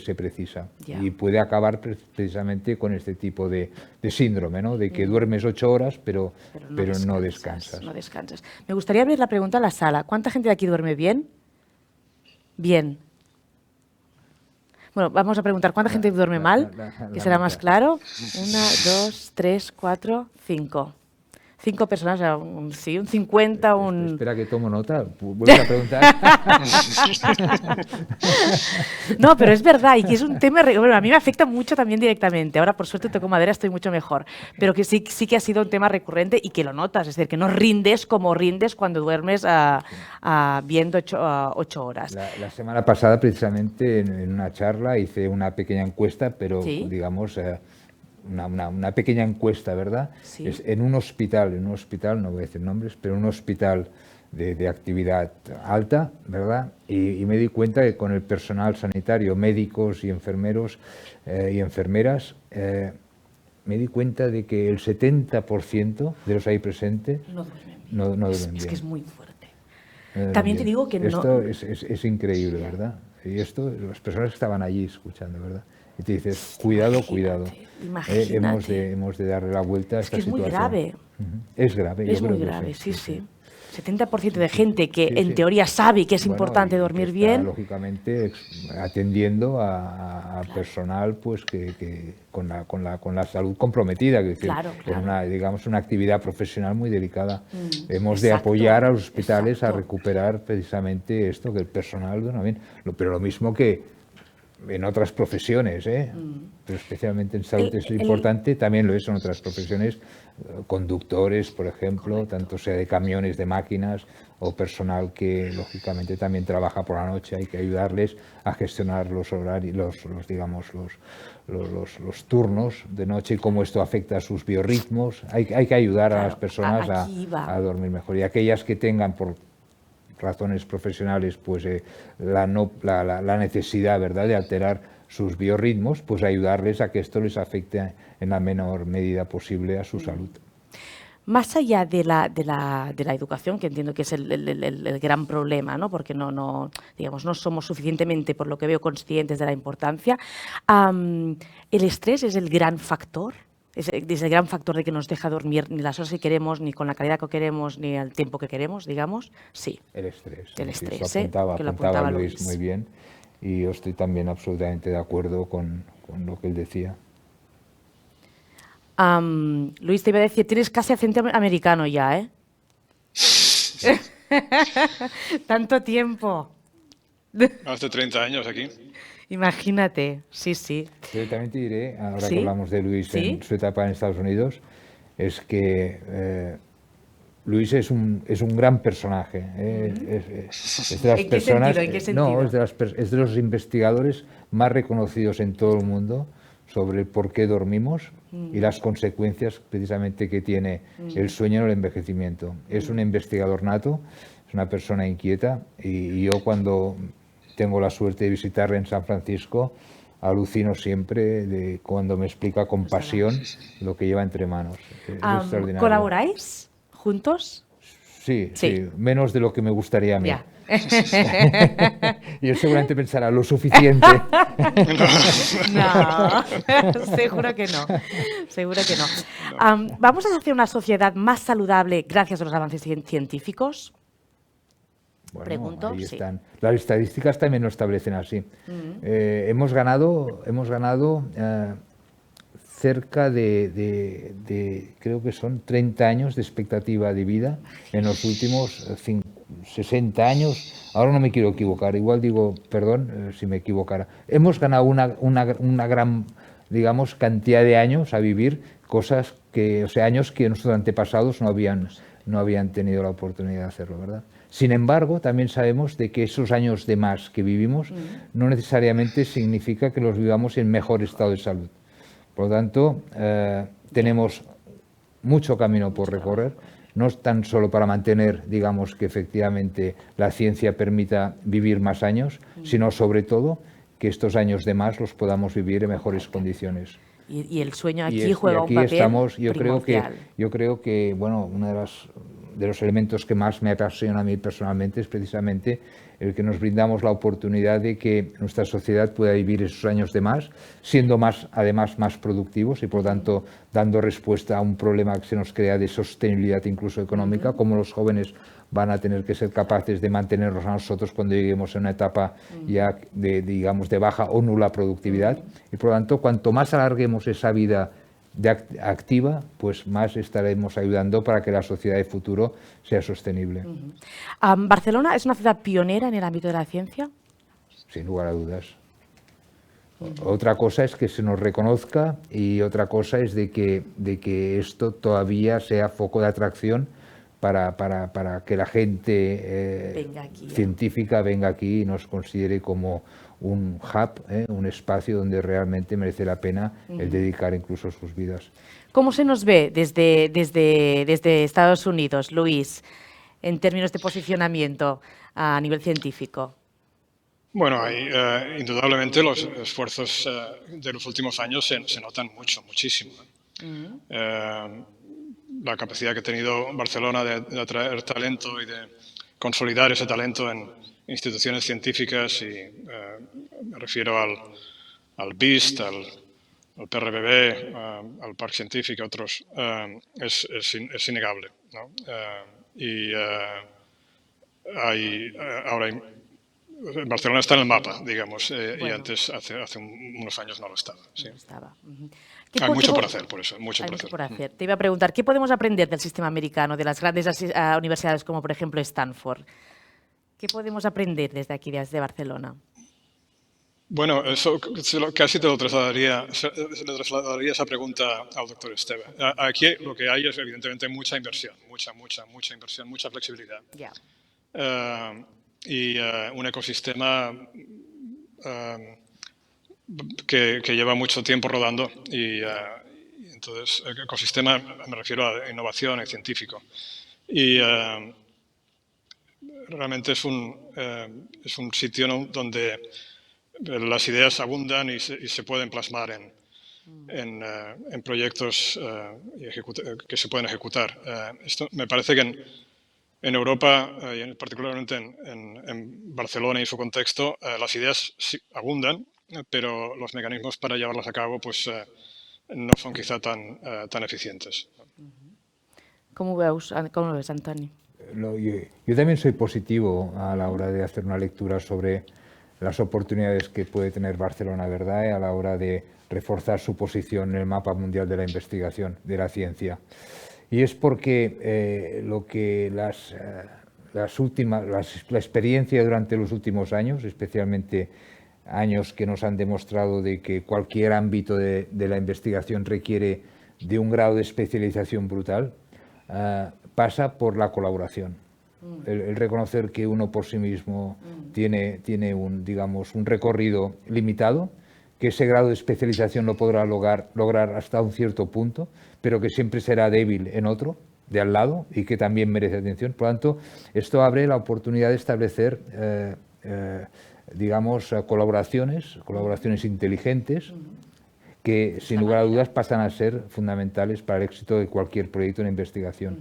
se precisa. Y puede acabar precisamente con este tipo de síndrome, ¿no?, de que duermes 8 horas, pero no descansas. No descansas. Me gustaría abrir la pregunta a la sala. ¿Cuánta gente de aquí duerme bien? Bien. Bueno, vamos a preguntar, ¿cuánta gente duerme mal? Que será más claro. 1, 2, 3, 4, 5. 5 personas, un 50, Espera que tomo nota, vuelvo a preguntar. No, pero es verdad, y que es un tema, bueno, a mí me afecta mucho también directamente. Ahora, por suerte, toco madera, estoy mucho mejor. Pero que sí que ha sido un tema recurrente y que lo notas, es decir, que no rindes como rindes cuando duermes viendo 8 horas. La semana pasada, precisamente, en una charla, hice una pequeña encuesta, pero, digamos, una pequeña encuesta, ¿verdad? Sí. Es en un hospital, no voy a decir nombres, pero en un hospital de actividad alta, ¿verdad? Y me di cuenta que con el personal sanitario, médicos y enfermeros y enfermeras, me di cuenta de que el 70% de los ahí presentes No duermen bien. no duermen Es bien. que es muy fuerte. No duermen También te bien. digo que esto no... es increíble, ¿verdad? Y esto, las personas que estaban allí escuchando, ¿verdad? Y te dices, cuidado, cuidado. Imagínate. Hemos de darle la vuelta a Es esta que es muy situación. grave. Es grave, yo Es creo muy que grave, sí, sí. sí. 70% de gente que Sí, en sí. teoría sabe que es Bueno, importante y dormir que está, bien. lógicamente, atendiendo a personal pues que con la salud comprometida, que Claro, en claro. una, digamos, una actividad profesional muy delicada. Hemos de Exacto, apoyar a los hospitales exacto. a recuperar precisamente esto, que el personal duerma bien. Pero lo mismo que en otras profesiones, pero especialmente en salud es importante, también lo es en otras profesiones, conductores, por ejemplo, Correcto. tanto sea de camiones, de máquinas, o personal que lógicamente también trabaja por la noche. Hay que ayudarles a gestionar los horarios, los turnos de noche y cómo esto afecta a sus biorritmos. Hay que ayudar a Claro, las personas aquí va. a dormir mejor. Y aquellas que tengan por razones profesionales pues la necesidad, ¿verdad?, de alterar sus biorritmos, pues ayudarles a que esto les afecte en la menor medida posible a su salud. Más allá de la educación, que entiendo que es el gran problema, ¿no? Porque digamos, no somos suficientemente, por lo que veo, conscientes de la importancia, ¿el estrés es el gran factor? ¿Es el gran factor de que nos deja dormir ni las horas que queremos, ni con la calidad que queremos, ni el tiempo que queremos, digamos? Sí. El estrés. El Sí, estrés, eso que lo apuntaba apuntaba Luis Luis. muy bien, y yo estoy también absolutamente de acuerdo con lo que él decía. Luis, te iba a decir, tienes casi acento americano ya, ¿eh? Tanto tiempo. Hace 30 años aquí. Imagínate, sí, sí. Pero también te diré, ahora ¿Sí? que hablamos de Luis ¿Sí? en su etapa en Estados Unidos, es que Luis es un gran personaje. Es de las ¿En qué personas, sentido? ¿En qué sentido? no, es de los investigadores más reconocidos en todo el mundo sobre por qué dormimos y las consecuencias precisamente que tiene el sueño en el envejecimiento. Es un investigador nato, es una persona inquieta, y yo cuando tengo la suerte de visitarle en San Francisco, alucino siempre de cuando me explica con pasión lo que lleva entre manos. Es extraordinario. ¿Colaboráis juntos? Sí, Sí. sí, menos de lo que me gustaría a mí. Ya. Y él seguramente pensará lo suficiente. No, seguro que no. Seguro que no. ¿Vamos a hacer una sociedad más saludable gracias a los avances científicos? Bueno, Pregunto, ahí sí. están. Las estadísticas también lo establecen así. Hemos ganado cerca de, creo que son 30 años de expectativa de vida en los últimos 60 años. Ahora no me quiero equivocar, igual digo, perdón si me equivocara. Hemos ganado una gran, digamos, cantidad de años a vivir cosas que, o sea, años que nuestros antepasados no habían tenido la oportunidad de hacerlo, ¿verdad? Sin embargo, también sabemos de que esos años de más que vivimos no necesariamente significa que los vivamos en mejor estado de salud. Por lo tanto, tenemos mucho camino por recorrer, no tan solo para mantener, digamos, que efectivamente la ciencia permita vivir más años, sino sobre todo que estos años de más los podamos vivir en mejores condiciones. Y el sueño aquí Y juega aquí un papel estamos, primordial. yo creo que bueno, uno de los elementos que más me apasiona a mí personalmente es precisamente el que nos brindamos la oportunidad de que nuestra sociedad pueda vivir esos años de más, siendo además más productivos y por tanto dando respuesta a un problema que se nos crea de sostenibilidad incluso económica, como los jóvenes van a tener que ser capaces de mantenernos a nosotros cuando lleguemos a una etapa ya digamos, de baja o nula productividad. Y por lo tanto, cuanto más alarguemos esa vida activa, pues más estaremos ayudando para que la sociedad de futuro sea sostenible. ¿Barcelona es una ciudad pionera en el ámbito de la ciencia? Sin lugar a dudas. Otra cosa es que se nos reconozca y otra cosa es de que esto todavía sea foco de atracción para que la gente Venga aquí, científica venga aquí y nos considere como un hub, un espacio donde realmente merece la pena el dedicar incluso sus vidas. ¿Cómo se nos ve desde Estados Unidos, Luis, en términos de posicionamiento a nivel científico? Bueno, indudablemente los esfuerzos de los últimos años se notan muchísimo. La capacidad que ha tenido Barcelona de atraer talento y de consolidar ese talento en instituciones científicas, y me refiero al BIST, al PRBB, al Parc Científic, a otros, es innegable, ¿no? Ahora Barcelona está en el mapa, digamos, y antes, hace unos años no lo estaba. Sí. No estaba. Hay mucho por hacer, por eso, mucho por hacer. Te iba a preguntar, ¿qué podemos aprender del sistema americano, de las grandes universidades como, por ejemplo, Stanford? ¿Qué podemos aprender desde aquí, desde Barcelona? Bueno, eso casi te lo trasladaría esa pregunta al doctor Esteve. Aquí lo que hay es, evidentemente, mucha inversión, mucha inversión, mucha flexibilidad. Yeah. Y un ecosistema que lleva mucho tiempo rodando, y entonces el ecosistema me refiero a innovación y científico, y realmente es un sitio, ¿no?, donde las ideas abundan y se pueden plasmar en proyectos que se pueden ejecutar. Esto me parece que en Europa, y particularmente en Barcelona y su contexto, las ideas sí abundan, pero los mecanismos para llevarlas a cabo pues, no son quizá tan eficientes. ¿Cómo lo ves, Antoni? Yo también soy positivo a la hora de hacer una lectura sobre las oportunidades que puede tener Barcelona, ¿verdad?, a la hora de reforzar su posición en el mapa mundial de la investigación, de la ciencia. Y es porque la experiencia durante los últimos años, especialmente años que nos han demostrado de que cualquier ámbito de la investigación requiere de un grado de especialización brutal, pasa por la colaboración. El reconocer que uno por sí mismo tiene un recorrido limitado, que ese grado de especialización lo podrá lograr hasta un cierto punto, pero que siempre será débil en otro, de al lado, y que también merece atención. Por lo tanto, esto abre la oportunidad de establecer, colaboraciones inteligentes, que sin lugar a dudas pasan a ser fundamentales para el éxito de cualquier proyecto de investigación.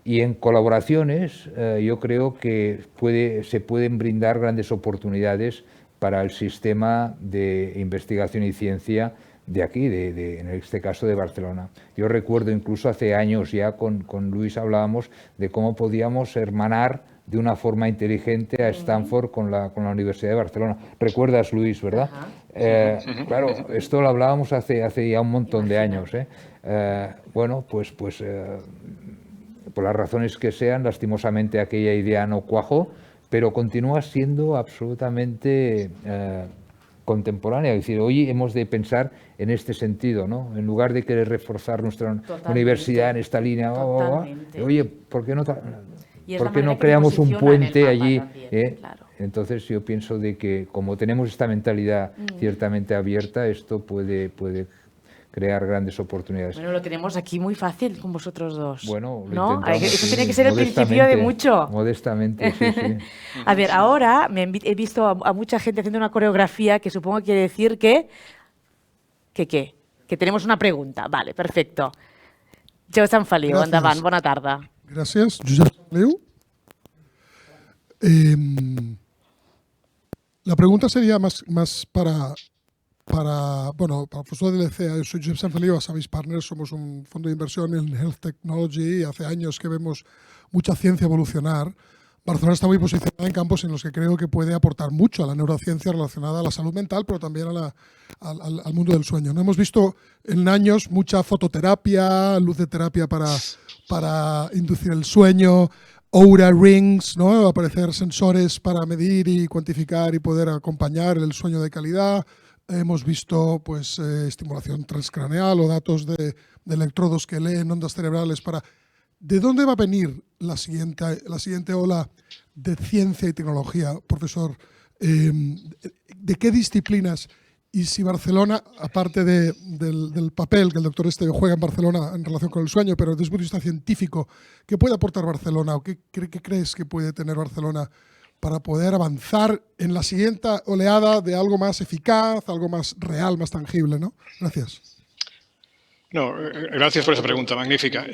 Y en colaboraciones yo creo que se pueden brindar grandes oportunidades para el sistema de investigación y ciencia de aquí, en este caso de Barcelona. Yo recuerdo incluso hace años ya con Luis hablábamos de cómo podíamos hermanar de una forma inteligente a Stanford con la Universidad de Barcelona. ¿Recuerdas, Luis, verdad? Claro, esto lo hablábamos hace ya un montón de años. Bueno, pues por las razones que sean, lastimosamente aquella idea no cuajó, pero continúa siendo absolutamente contemporánea. Es decir, hoy hemos de pensar en este sentido, ¿no? En lugar de querer reforzar nuestra universidad en esta línea, oye, ¿por qué no creamos un puente allí? También, claro. Entonces yo pienso de que como tenemos esta mentalidad ciertamente abierta, esto puede crear grandes oportunidades. Bueno, lo tenemos aquí muy fácil con vosotros dos. Bueno, ¿no? Eso tiene que ser el principio de mucho. Modestamente, sí, sí. A ver, ahora he visto a mucha gente haciendo una coreografía que supongo que quiere decir que tenemos una pregunta. Vale, perfecto. Josep Sanfeliu, endavant, bona tarda. Gràcies, Josep Sanfeliu. La pregunta sería más para el profesor del ECEA. Yo soy Josep Sanfeliu, Savis Partners, somos un fondo de inversión en Health Technology y hace años que vemos mucha ciencia evolucionar. Barcelona está muy posicionada en campos en los que creo que puede aportar mucho a la neurociencia relacionada a la salud mental, pero también al mundo del sueño. ¿No? Hemos visto en años mucha fototerapia, luz de terapia para inducir el sueño, Oura Rings, ¿no? Aparecer sensores para medir y cuantificar y poder acompañar el sueño de calidad. Hemos visto pues, estimulación transcraneal o datos de electrodos que leen ondas cerebrales para... ¿De dónde va a venir la siguiente ola de ciencia y tecnología, profesor? ¿De qué disciplinas? Y si Barcelona, aparte del papel que el doctor Esteve juega en Barcelona en relación con el sueño, pero desde un punto de vista científico, ¿qué puede aportar Barcelona o qué crees que puede tener Barcelona para poder avanzar en la siguiente oleada de algo más eficaz, algo más real, más tangible, ¿no? Gracias. No, gracias por esa pregunta, magnífica.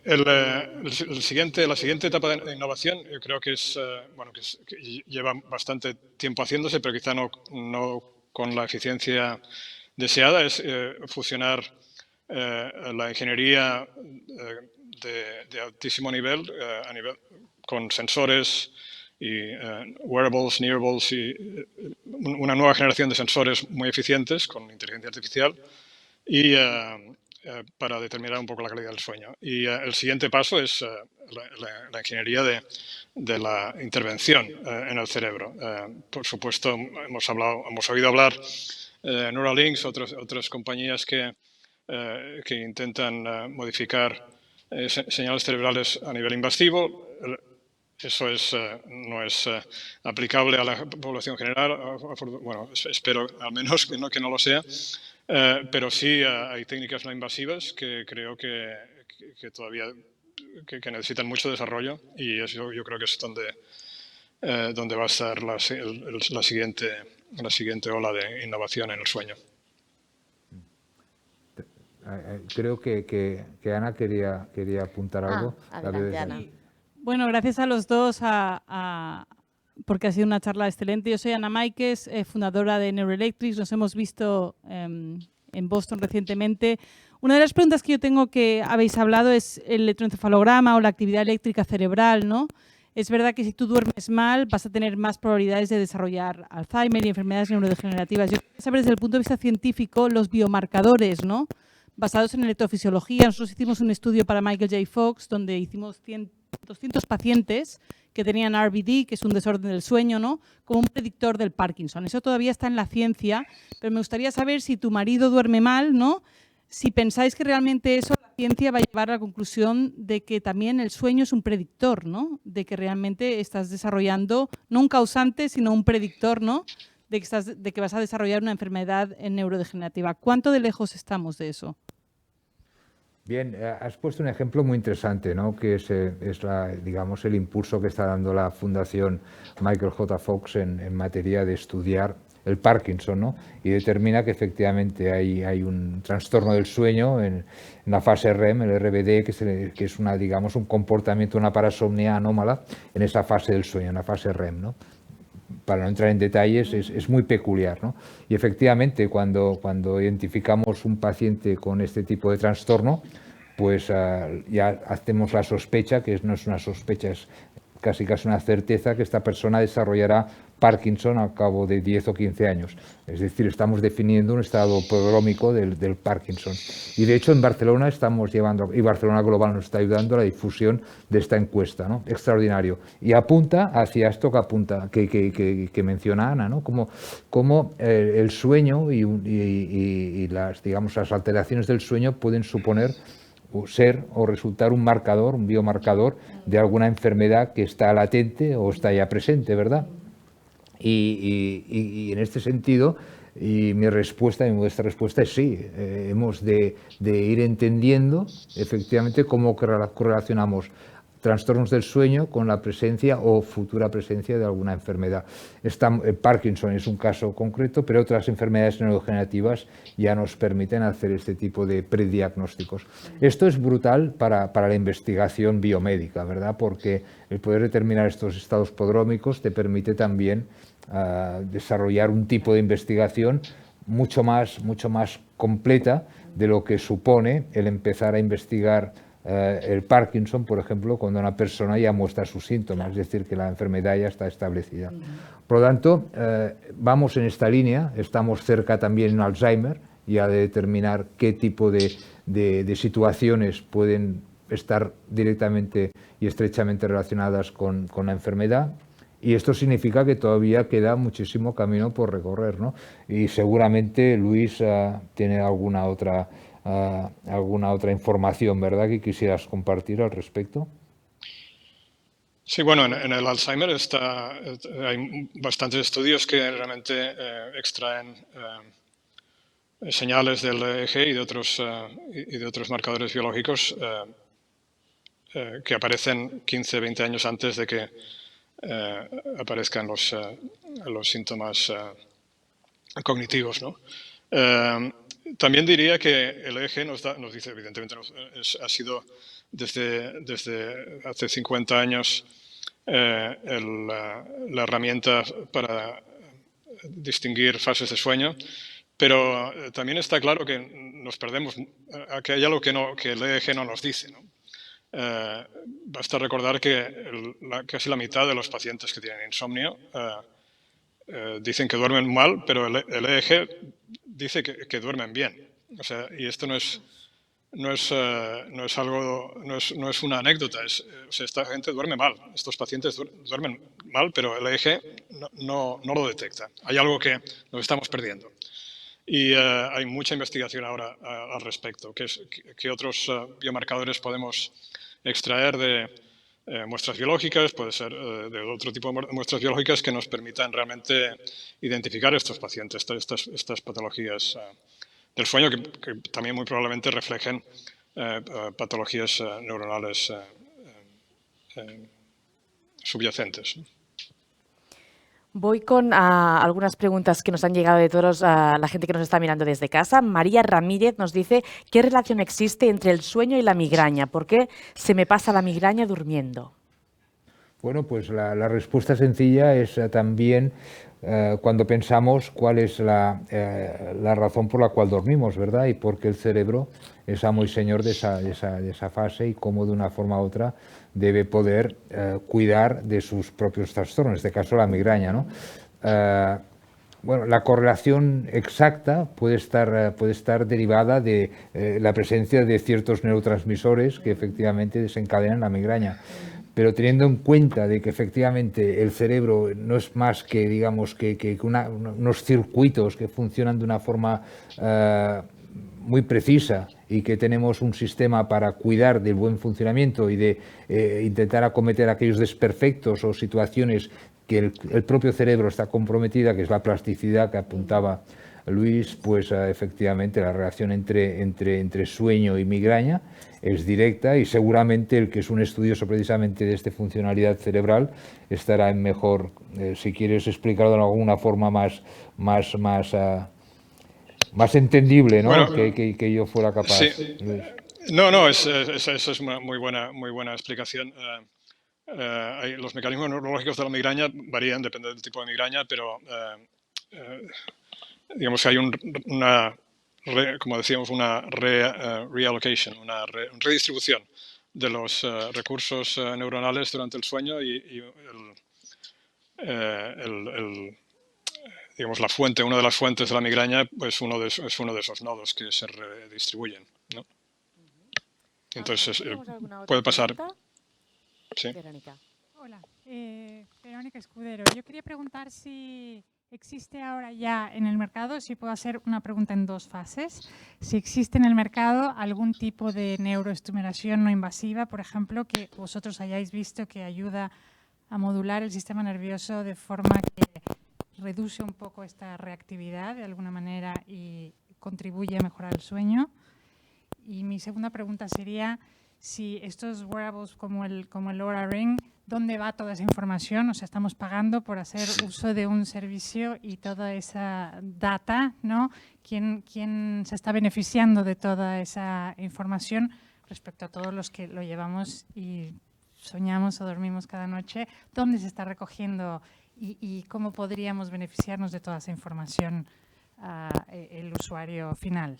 La siguiente etapa de innovación, yo creo que que lleva bastante tiempo haciéndose, pero quizá no con la eficiencia deseada, es fusionar la ingeniería de altísimo nivel, con sensores y wearables, nearables y una nueva generación de sensores muy eficientes con inteligencia artificial y para determinar un poco la calidad del sueño. Y el siguiente paso es la ingeniería de la intervención en el cerebro. Por supuesto, hemos oído hablar de Neuralinks, otras compañías que intentan modificar señales cerebrales a nivel invasivo. Eso no es aplicable a la población general. Bueno, espero al menos que no lo sea. Pero sí hay técnicas no invasivas que creo que todavía que necesitan mucho desarrollo, y eso yo creo que es donde va a estar la siguiente ola de innovación en el sueño. Creo que Ana quería apuntar algo. Adelante, Ana. Bueno, gracias a los dos porque ha sido una charla excelente. Yo soy Ana Máiquez, fundadora de Neuroelectrics. Nos hemos visto en Boston recientemente. Una de las preguntas que yo tengo que habéis hablado es el electroencefalograma o la actividad eléctrica cerebral, ¿no? Es verdad que si tú duermes mal vas a tener más probabilidades de desarrollar Alzheimer y enfermedades neurodegenerativas. Yo quiero saber desde el punto de vista científico los biomarcadores, ¿no? Basados en electrofisiología. Nosotros hicimos un estudio para Michael J. Fox donde hicimos 200 pacientes que tenían RBD, que es un desorden del sueño, ¿no? Como un predictor del Parkinson. Eso todavía está en la ciencia, pero me gustaría saber si tu marido duerme mal, ¿no? Si pensáis que realmente eso, la ciencia va a llevar a la conclusión de que también el sueño es un predictor, ¿no? De que realmente estás desarrollando, no un causante, sino un predictor, ¿no? De que vas a desarrollar una enfermedad neurodegenerativa. ¿Cuánto de lejos estamos de eso? Bien, has puesto un ejemplo muy interesante, ¿no? Que es digamos, el impulso que está dando la Fundación Michael J. Fox en materia de estudiar el Parkinson, ¿no? Y determina que efectivamente hay un trastorno del sueño en la fase REM, el RBD, que es digamos, un comportamiento, una parasomnia anómala en esa fase del sueño, en la fase REM, ¿no? Para no entrar en detalles, es muy peculiar, ¿no? Y efectivamente, cuando identificamos un paciente con este tipo de trastorno, pues ya hacemos la sospecha, que no es una sospecha, es casi una certeza, que esta persona desarrollará Parkinson al cabo de 10 o 15 años. Es decir, estamos definiendo un estado prodrómico del Parkinson. Y de hecho en Barcelona estamos llevando, y Barcelona Global nos está ayudando a la difusión de esta encuesta, ¿no? Extraordinario. Y apunta hacia esto que menciona Ana, ¿no? Como el sueño y digamos, las alteraciones del sueño pueden suponer o resultar un marcador, un biomarcador de alguna enfermedad que está latente o está ya presente, ¿verdad? Y en este sentido, mi modesta respuesta es sí, hemos de ir entendiendo efectivamente cómo correlacionamos trastornos del sueño con la presencia o futura presencia de alguna enfermedad. Parkinson es un caso concreto, pero otras enfermedades neurodegenerativas ya nos permiten hacer este tipo de prediagnósticos. Esto es brutal para la investigación biomédica, ¿verdad? Porque el poder determinar estos estados prodrómicos te permite también desarrollar un tipo de investigación mucho más completa de lo que supone el empezar a investigar el Parkinson, por ejemplo, cuando una persona ya muestra sus síntomas, es decir, que la enfermedad ya está establecida. Por lo tanto, vamos en esta línea, estamos cerca también en Alzheimer, ya de determinar qué tipo de situaciones pueden estar directamente y estrechamente relacionadas con la enfermedad. Y esto significa que todavía queda muchísimo camino por recorrer, ¿no? Y seguramente Luis tiene alguna otra alguna otra información, ¿verdad?, que quisieras compartir al respecto. Sí, bueno, en el Alzheimer hay bastantes estudios que realmente extraen señales del EEG y de otros marcadores biológicos que aparecen 15, 20 años antes de que aparezcan los síntomas cognitivos, ¿no? También diría que el EEG nos dice, evidentemente, ha sido desde hace 50 años la herramienta para distinguir fases de sueño, pero también está claro que nos perdemos, que hay algo que el EEG no nos dice, ¿no? Basta recordar que casi la mitad de los pacientes que tienen insomnio dicen que duermen mal, pero el EEG dice que duermen bien. O sea, y esto no es una anécdota. O sea, esta gente duerme mal. Estos pacientes duermen mal, pero el EEG no lo detecta. Hay algo que nos estamos perdiendo. Y hay mucha investigación ahora al respecto. ¿Qué otros biomarcadores podemos extraer de muestras biológicas? Puede ser de otro tipo de muestras biológicas que nos permitan realmente identificar estos pacientes, estas patologías del sueño que también muy probablemente reflejen patologías neuronales subyacentes. Voy con algunas preguntas que nos han llegado de todos la gente que nos está mirando desde casa. María Ramírez nos dice, ¿qué relación existe entre el sueño y la migraña? ¿Por qué se me pasa la migraña durmiendo? Bueno, pues la respuesta sencilla es también cuando pensamos cuál es la razón por la cual dormimos, ¿verdad? Y por qué el cerebro es amo y señor de esa fase y cómo de una forma u otra debe poder cuidar de sus propios trastornos, en este caso la migraña, ¿no? Bueno, la correlación exacta puede estar derivada de la presencia de ciertos neurotransmisores que efectivamente desencadenan la migraña. Pero teniendo en cuenta de que efectivamente el cerebro no es más que, digamos, que unos circuitos que funcionan de una forma muy precisa y que tenemos un sistema para cuidar del buen funcionamiento y de intentar acometer aquellos desperfectos o situaciones que el propio cerebro está comprometida, que es la plasticidad que apuntaba Luis, pues efectivamente la relación entre sueño y migraña es directa y seguramente el que es un estudioso precisamente de esta funcionalidad cerebral estará en mejor, si quieres explicarlo de alguna forma más entendible, ¿no? Bueno, que yo fuera capaz. Sí. No, esa es una muy buena explicación. Los mecanismos neurológicos de la migraña varían, depende del tipo de migraña, pero digamos que hay como decíamos, una reallocation, una redistribución de los recursos neuronales durante el sueño y digamos, una de las fuentes de la migraña es uno de esos nodos que se redistribuyen, ¿no? Entonces, puede pasar. Sí. Verónica. Hola, Verónica Escudero. Yo quería preguntar si existe ahora ya en el mercado, si puedo hacer una pregunta en dos fases, si existe en el mercado algún tipo de neuroestimulación no invasiva, por ejemplo, que vosotros hayáis visto que ayuda a modular el sistema nervioso de forma que reduce un poco esta reactividad de alguna manera y contribuye a mejorar el sueño. Y mi segunda pregunta sería si estos wearables como el Oura Ring, ¿dónde va toda esa información? O sea, estamos pagando por hacer uso de un servicio y toda esa data, ¿no? ¿Quién se está beneficiando de toda esa información respecto a todos los que lo llevamos y soñamos o dormimos cada noche? ¿Dónde se está recogiendo y cómo podríamos beneficiarnos de toda esa información el usuario final?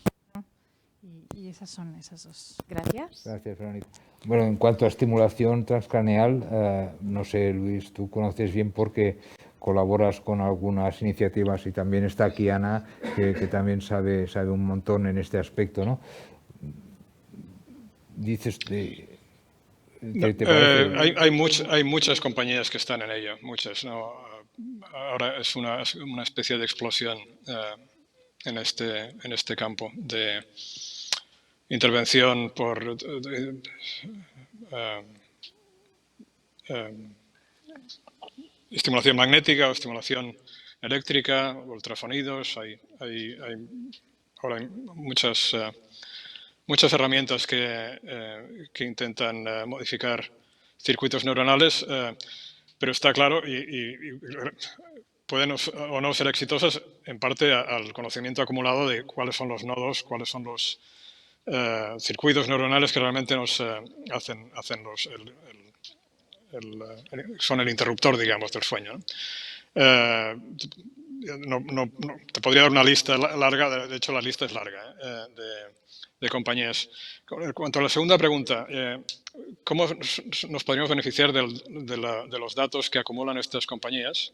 Y esas son esas dos. Gracias. Gracias, Verónica. Bueno, en cuanto a estimulación transcraneal, no sé, Luis, tú conoces bien porque colaboras con algunas iniciativas y también está aquí Ana, que también sabe un montón en este aspecto, ¿no? Dices... hay muchas compañías que están en ello, muchas, ¿no? Ahora es una especie de explosión en este campo intervención por estimulación magnética o estimulación eléctrica, ultrasonidos. Hay ahora muchas herramientas que intentan modificar circuitos neuronales, pero está claro y pueden o no ser exitosas en parte al conocimiento acumulado de cuáles son los nodos, cuáles son los circuitos neuronales que realmente nos hacen son el interruptor, digamos, del sueño, ¿no? Te podría dar una lista larga, de hecho la lista es larga, de compañías. En cuanto a la segunda pregunta, ¿cómo nos podríamos beneficiar de los datos que acumulan estas compañías?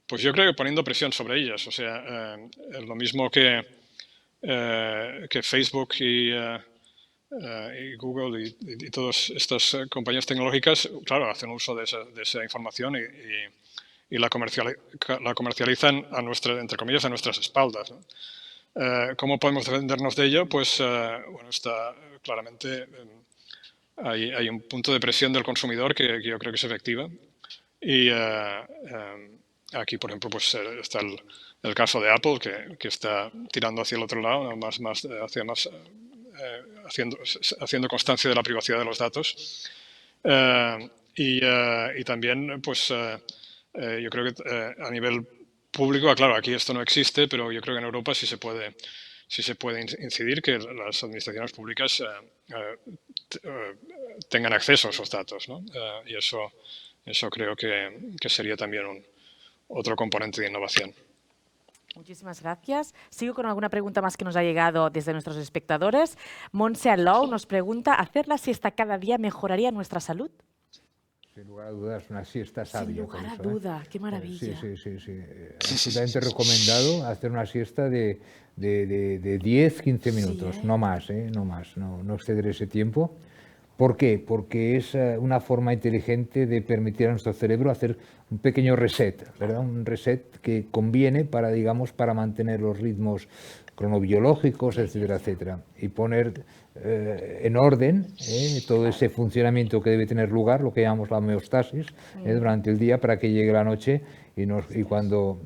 Pues yo creo que poniendo presión sobre ellas. O sea, lo mismo que Facebook y Google y todas estas compañías tecnológicas, claro, hacen uso de esa información y la comercializan entre comillas, a nuestras espaldas, ¿no? ¿Cómo podemos defendernos de ello? Pues, bueno, está claramente, hay un punto de presión del consumidor que yo creo que es efectiva. Y aquí, por ejemplo, pues está el caso de Apple, que está tirando hacia el otro lado, haciendo constancia de la privacidad de los datos. Y también, pues, yo creo que a nivel público, claro, aquí esto no existe, pero yo creo que en Europa sí se puede incidir que las administraciones públicas tengan acceso a esos datos, ¿no? Y eso creo que sería también otro componente de innovación. Muchísimas gracias. Sigo con alguna pregunta más que nos ha llegado desde nuestros espectadores. Montse Alou nos pregunta, ¿hacer la siesta cada día mejoraría nuestra salud? Sin lugar a dudas, una siesta sabia. Sin lugar a duda, qué maravilla. Sí. Absolutamente recomendado hacer una siesta de 10-15 minutos, no más, no exceder ese tiempo. ¿Por qué? Porque es una forma inteligente de permitir a nuestro cerebro hacer un pequeño reset, ¿verdad? Un reset que conviene para mantener los ritmos cronobiológicos, etcétera, etcétera, y poner en orden todo ese funcionamiento que debe tener lugar, lo que llamamos la homeostasis, durante el día para que llegue la noche y cuando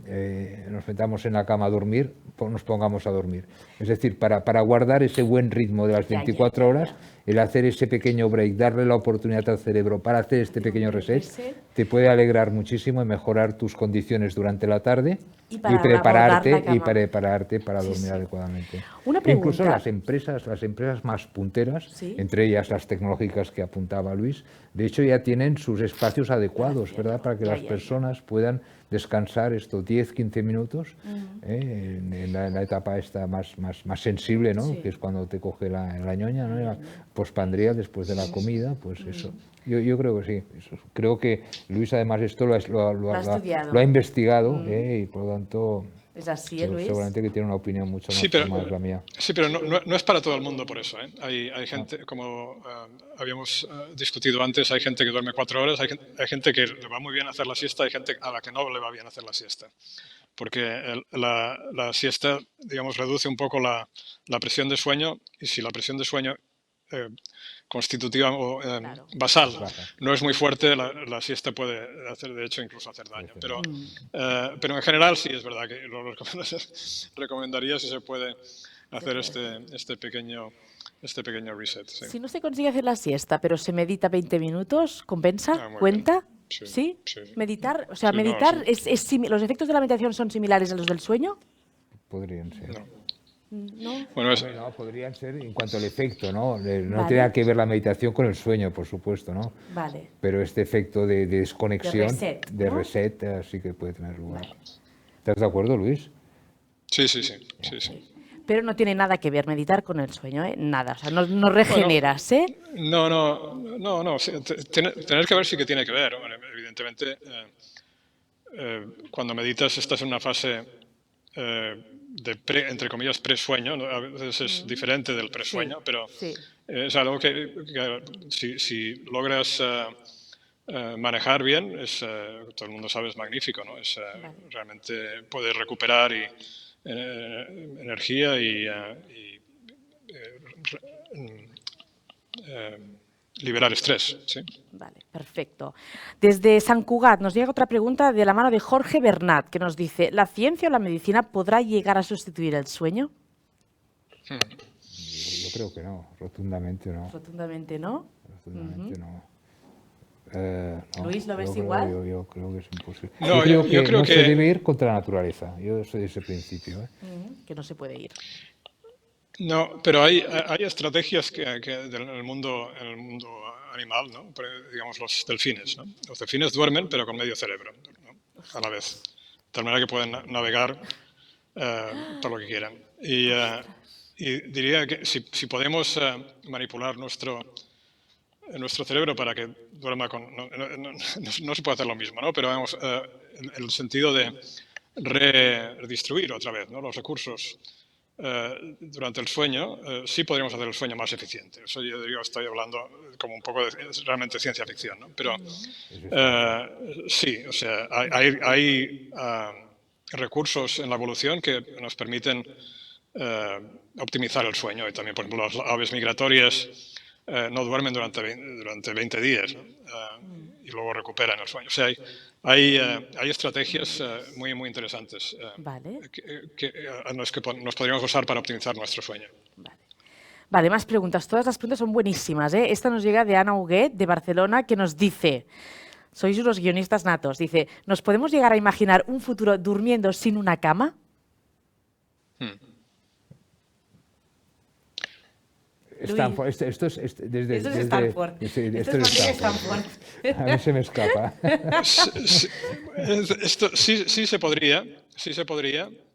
nos metamos en la cama a dormir, nos pongamos a dormir. Es decir, para guardar ese buen ritmo de las 24 horas, el hacer ese pequeño break, darle la oportunidad al cerebro para hacer este pequeño reset, te puede alegrar muchísimo y mejorar tus condiciones durante la tarde y prepararte para dormir adecuadamente. Una pregunta. Incluso las empresas más punteras, entre ellas las tecnológicas que apuntaba Luis, de hecho ya tienen sus espacios adecuados, ¿verdad? Para que las personas puedan descansar estos 10-15 minutos en la etapa esta más sensible, ¿no? Que es cuando te coge la ñoña, ¿no? La pospandría después de la comida, pues eso. Yo creo que sí. Eso. Creo que Luis además esto lo ha investigado y por lo tanto... Es así, Luis. Seguramente que tiene una opinión mucho más la mía. Sí, pero no es para todo el mundo por eso, ¿eh? Hay gente, como habíamos discutido antes, hay gente que duerme 4 horas, hay gente que le va muy bien hacer la siesta, hay gente a la que no le va bien hacer la siesta. Porque la siesta, digamos, reduce un poco la presión de sueño, y si la presión de sueño constitutiva o basal no es muy fuerte, la siesta puede de hecho incluso hacer daño, pero en general sí es verdad que lo recomendaría si se puede hacer este pequeño reset. Sí. Si no se consigue hacer la siesta pero se medita 20 minutos, ¿compensa? ¿Cuenta? Sí. Meditar, o sea, meditar ¿los efectos de la meditación son similares a los del sueño? Podrían ser. ¿No? Bueno, podrían ser en cuanto al efecto, ¿no? No tiene que ver la meditación con el sueño, por supuesto, ¿no? Vale. Pero este efecto de desconexión, de reset, sí que puede tener lugar. Vale. ¿Estás de acuerdo, Luis? Sí. Pero no tiene nada que ver meditar con el sueño, ¿eh? Nada, o sea, no regeneras, ¿eh? No. Tener que ver sí que tiene que ver. Bueno, evidentemente, cuando meditas estás en una fase entre comillas, presueño, ¿no? A veces es diferente del presueño, pero es algo que si logras manejar bien, todo el mundo sabe, es magnífico, ¿no? Realmente poder recuperar energía y liberar estrés. ¿Sí? Vale, perfecto. Desde San Cugat nos llega otra pregunta de la mano de Jorge Bernat, que nos dice, ¿la ciencia o la medicina podrá llegar a sustituir el sueño? Yo creo que no, rotundamente no. Rotundamente no. Rotundamente no. Luis, ¿lo ves yo igual? Yo creo que es imposible. No, yo yo creo no que se debe ir contra la naturaleza. Yo soy de ese principio. Que no se puede ir. No, pero hay estrategias que en el mundo animal, ¿no? Digamos los delfines. ¿no? Los delfines duermen, pero con medio cerebro, ¿no? A la vez. De tal manera que pueden navegar todo lo que quieran. Y diría que si podemos manipular nuestro cerebro para que duerma con... No se puede hacer lo mismo, ¿no? Pero vamos, el sentido de redistribuir otra vez, ¿no? Los recursos durante el sueño, sí podríamos hacer el sueño más eficiente. Eso yo digo, estoy hablando como un poco de realmente ciencia ficción, ¿no? Pero sí, o sea, hay recursos en la evolución que nos permiten optimizar el sueño. Y también, por ejemplo, las aves migratorias no duermen durante 20 días, ¿no? Y luego recuperan el sueño. O sea, hay estrategias muy interesantes Vale. que nos podríamos usar para optimizar nuestro sueño. Vale, más preguntas. Todas las preguntas son buenísimas, ¿eh? Esta nos llega de Ana Huguet, de Barcelona, que nos dice, sois unos guionistas natos, dice, ¿nos podemos llegar a imaginar un futuro durmiendo sin una cama? Stanford, esto es desde Stanford. Esto es Stanford. A mí se me escapa. Esto sí se podría,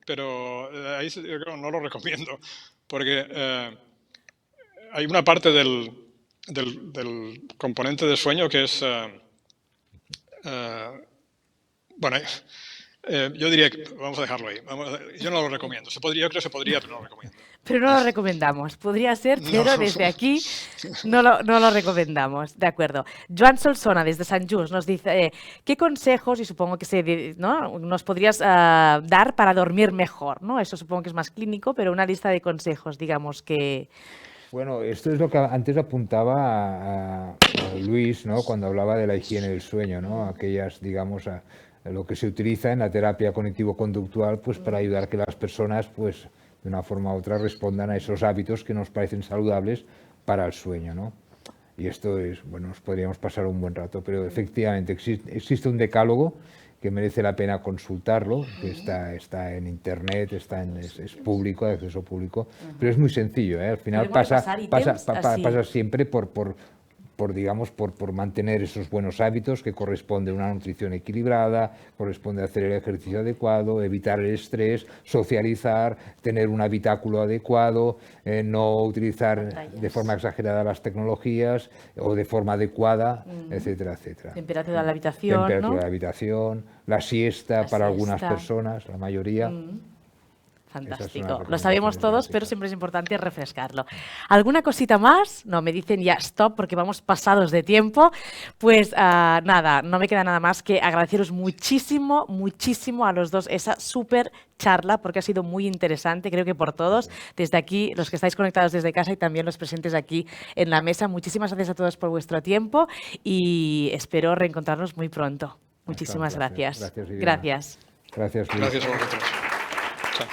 pero ahí yo creo no lo recomiendo, porque hay una parte del componente de sueño que es, bueno, yo diría que vamos a dejarlo ahí. Yo no lo recomiendo. Yo creo que se podría, pero no lo recomiendo. Pero no lo recomendamos. Podría ser, pero desde aquí no lo recomendamos. De acuerdo. Joan Solsona, desde Sant Just, nos dice, ¿qué consejos, y supongo que ¿no? nos podrías dar para dormir mejor? ¿no? Eso supongo que es más clínico, pero una lista de consejos, digamos que... Bueno, esto es lo que antes apuntaba a Luis, ¿no? Cuando hablaba de la higiene del sueño, ¿no? Aquellas, digamos, lo que se utiliza en la terapia cognitivo-conductual, pues para ayudar a que las personas, pues de una forma u otra, respondan a esos hábitos que nos parecen saludables para el sueño, ¿no? Y esto es, bueno, nos podríamos pasar un buen rato, pero efectivamente existe un decálogo que merece la pena consultarlo, que está en internet, es público, de acceso público, pero es muy sencillo, ¿eh? Al final pasa siempre por mantener esos buenos hábitos, que corresponde a una nutrición equilibrada, corresponde a hacer el ejercicio adecuado, evitar el estrés, socializar, tener un habitáculo adecuado, no utilizar de forma exagerada las tecnologías o de forma adecuada, etcétera, etcétera. Temperatura de la habitación, Temperatura de la habitación, la siesta para algunas personas, la mayoría. Fantástico. Lo sabemos todos, pero siempre es importante refrescarlo. ¿Alguna cosita más? No, me dicen ya stop porque vamos pasados de tiempo. Pues nada, no me queda nada más que agradeceros muchísimo, muchísimo a los dos esa súper charla, porque ha sido muy interesante, creo que por todos, desde aquí, los que estáis conectados desde casa y también los presentes aquí en la mesa. Muchísimas gracias a todos por vuestro tiempo y espero reencontrarnos muy pronto. Muchísimas gracias. Gracias. Gracias a vosotros. Chao.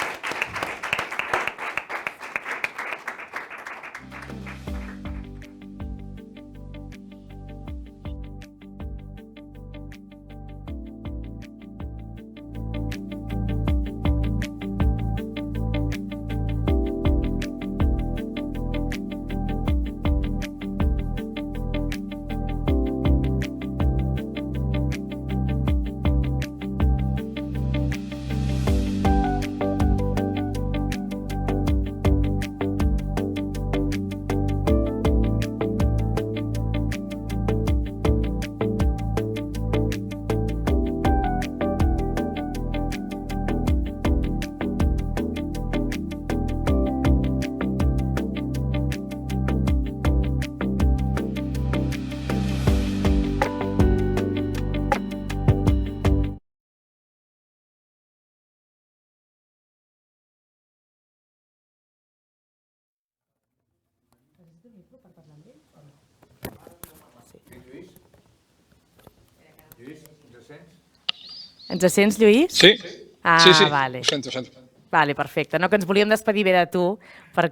Ens sents, Lluís? Sí, Ah, sí, sí, vale. ho sento, ho sento. Vale, perfecte. No, que ens volíem despedir bé de tu,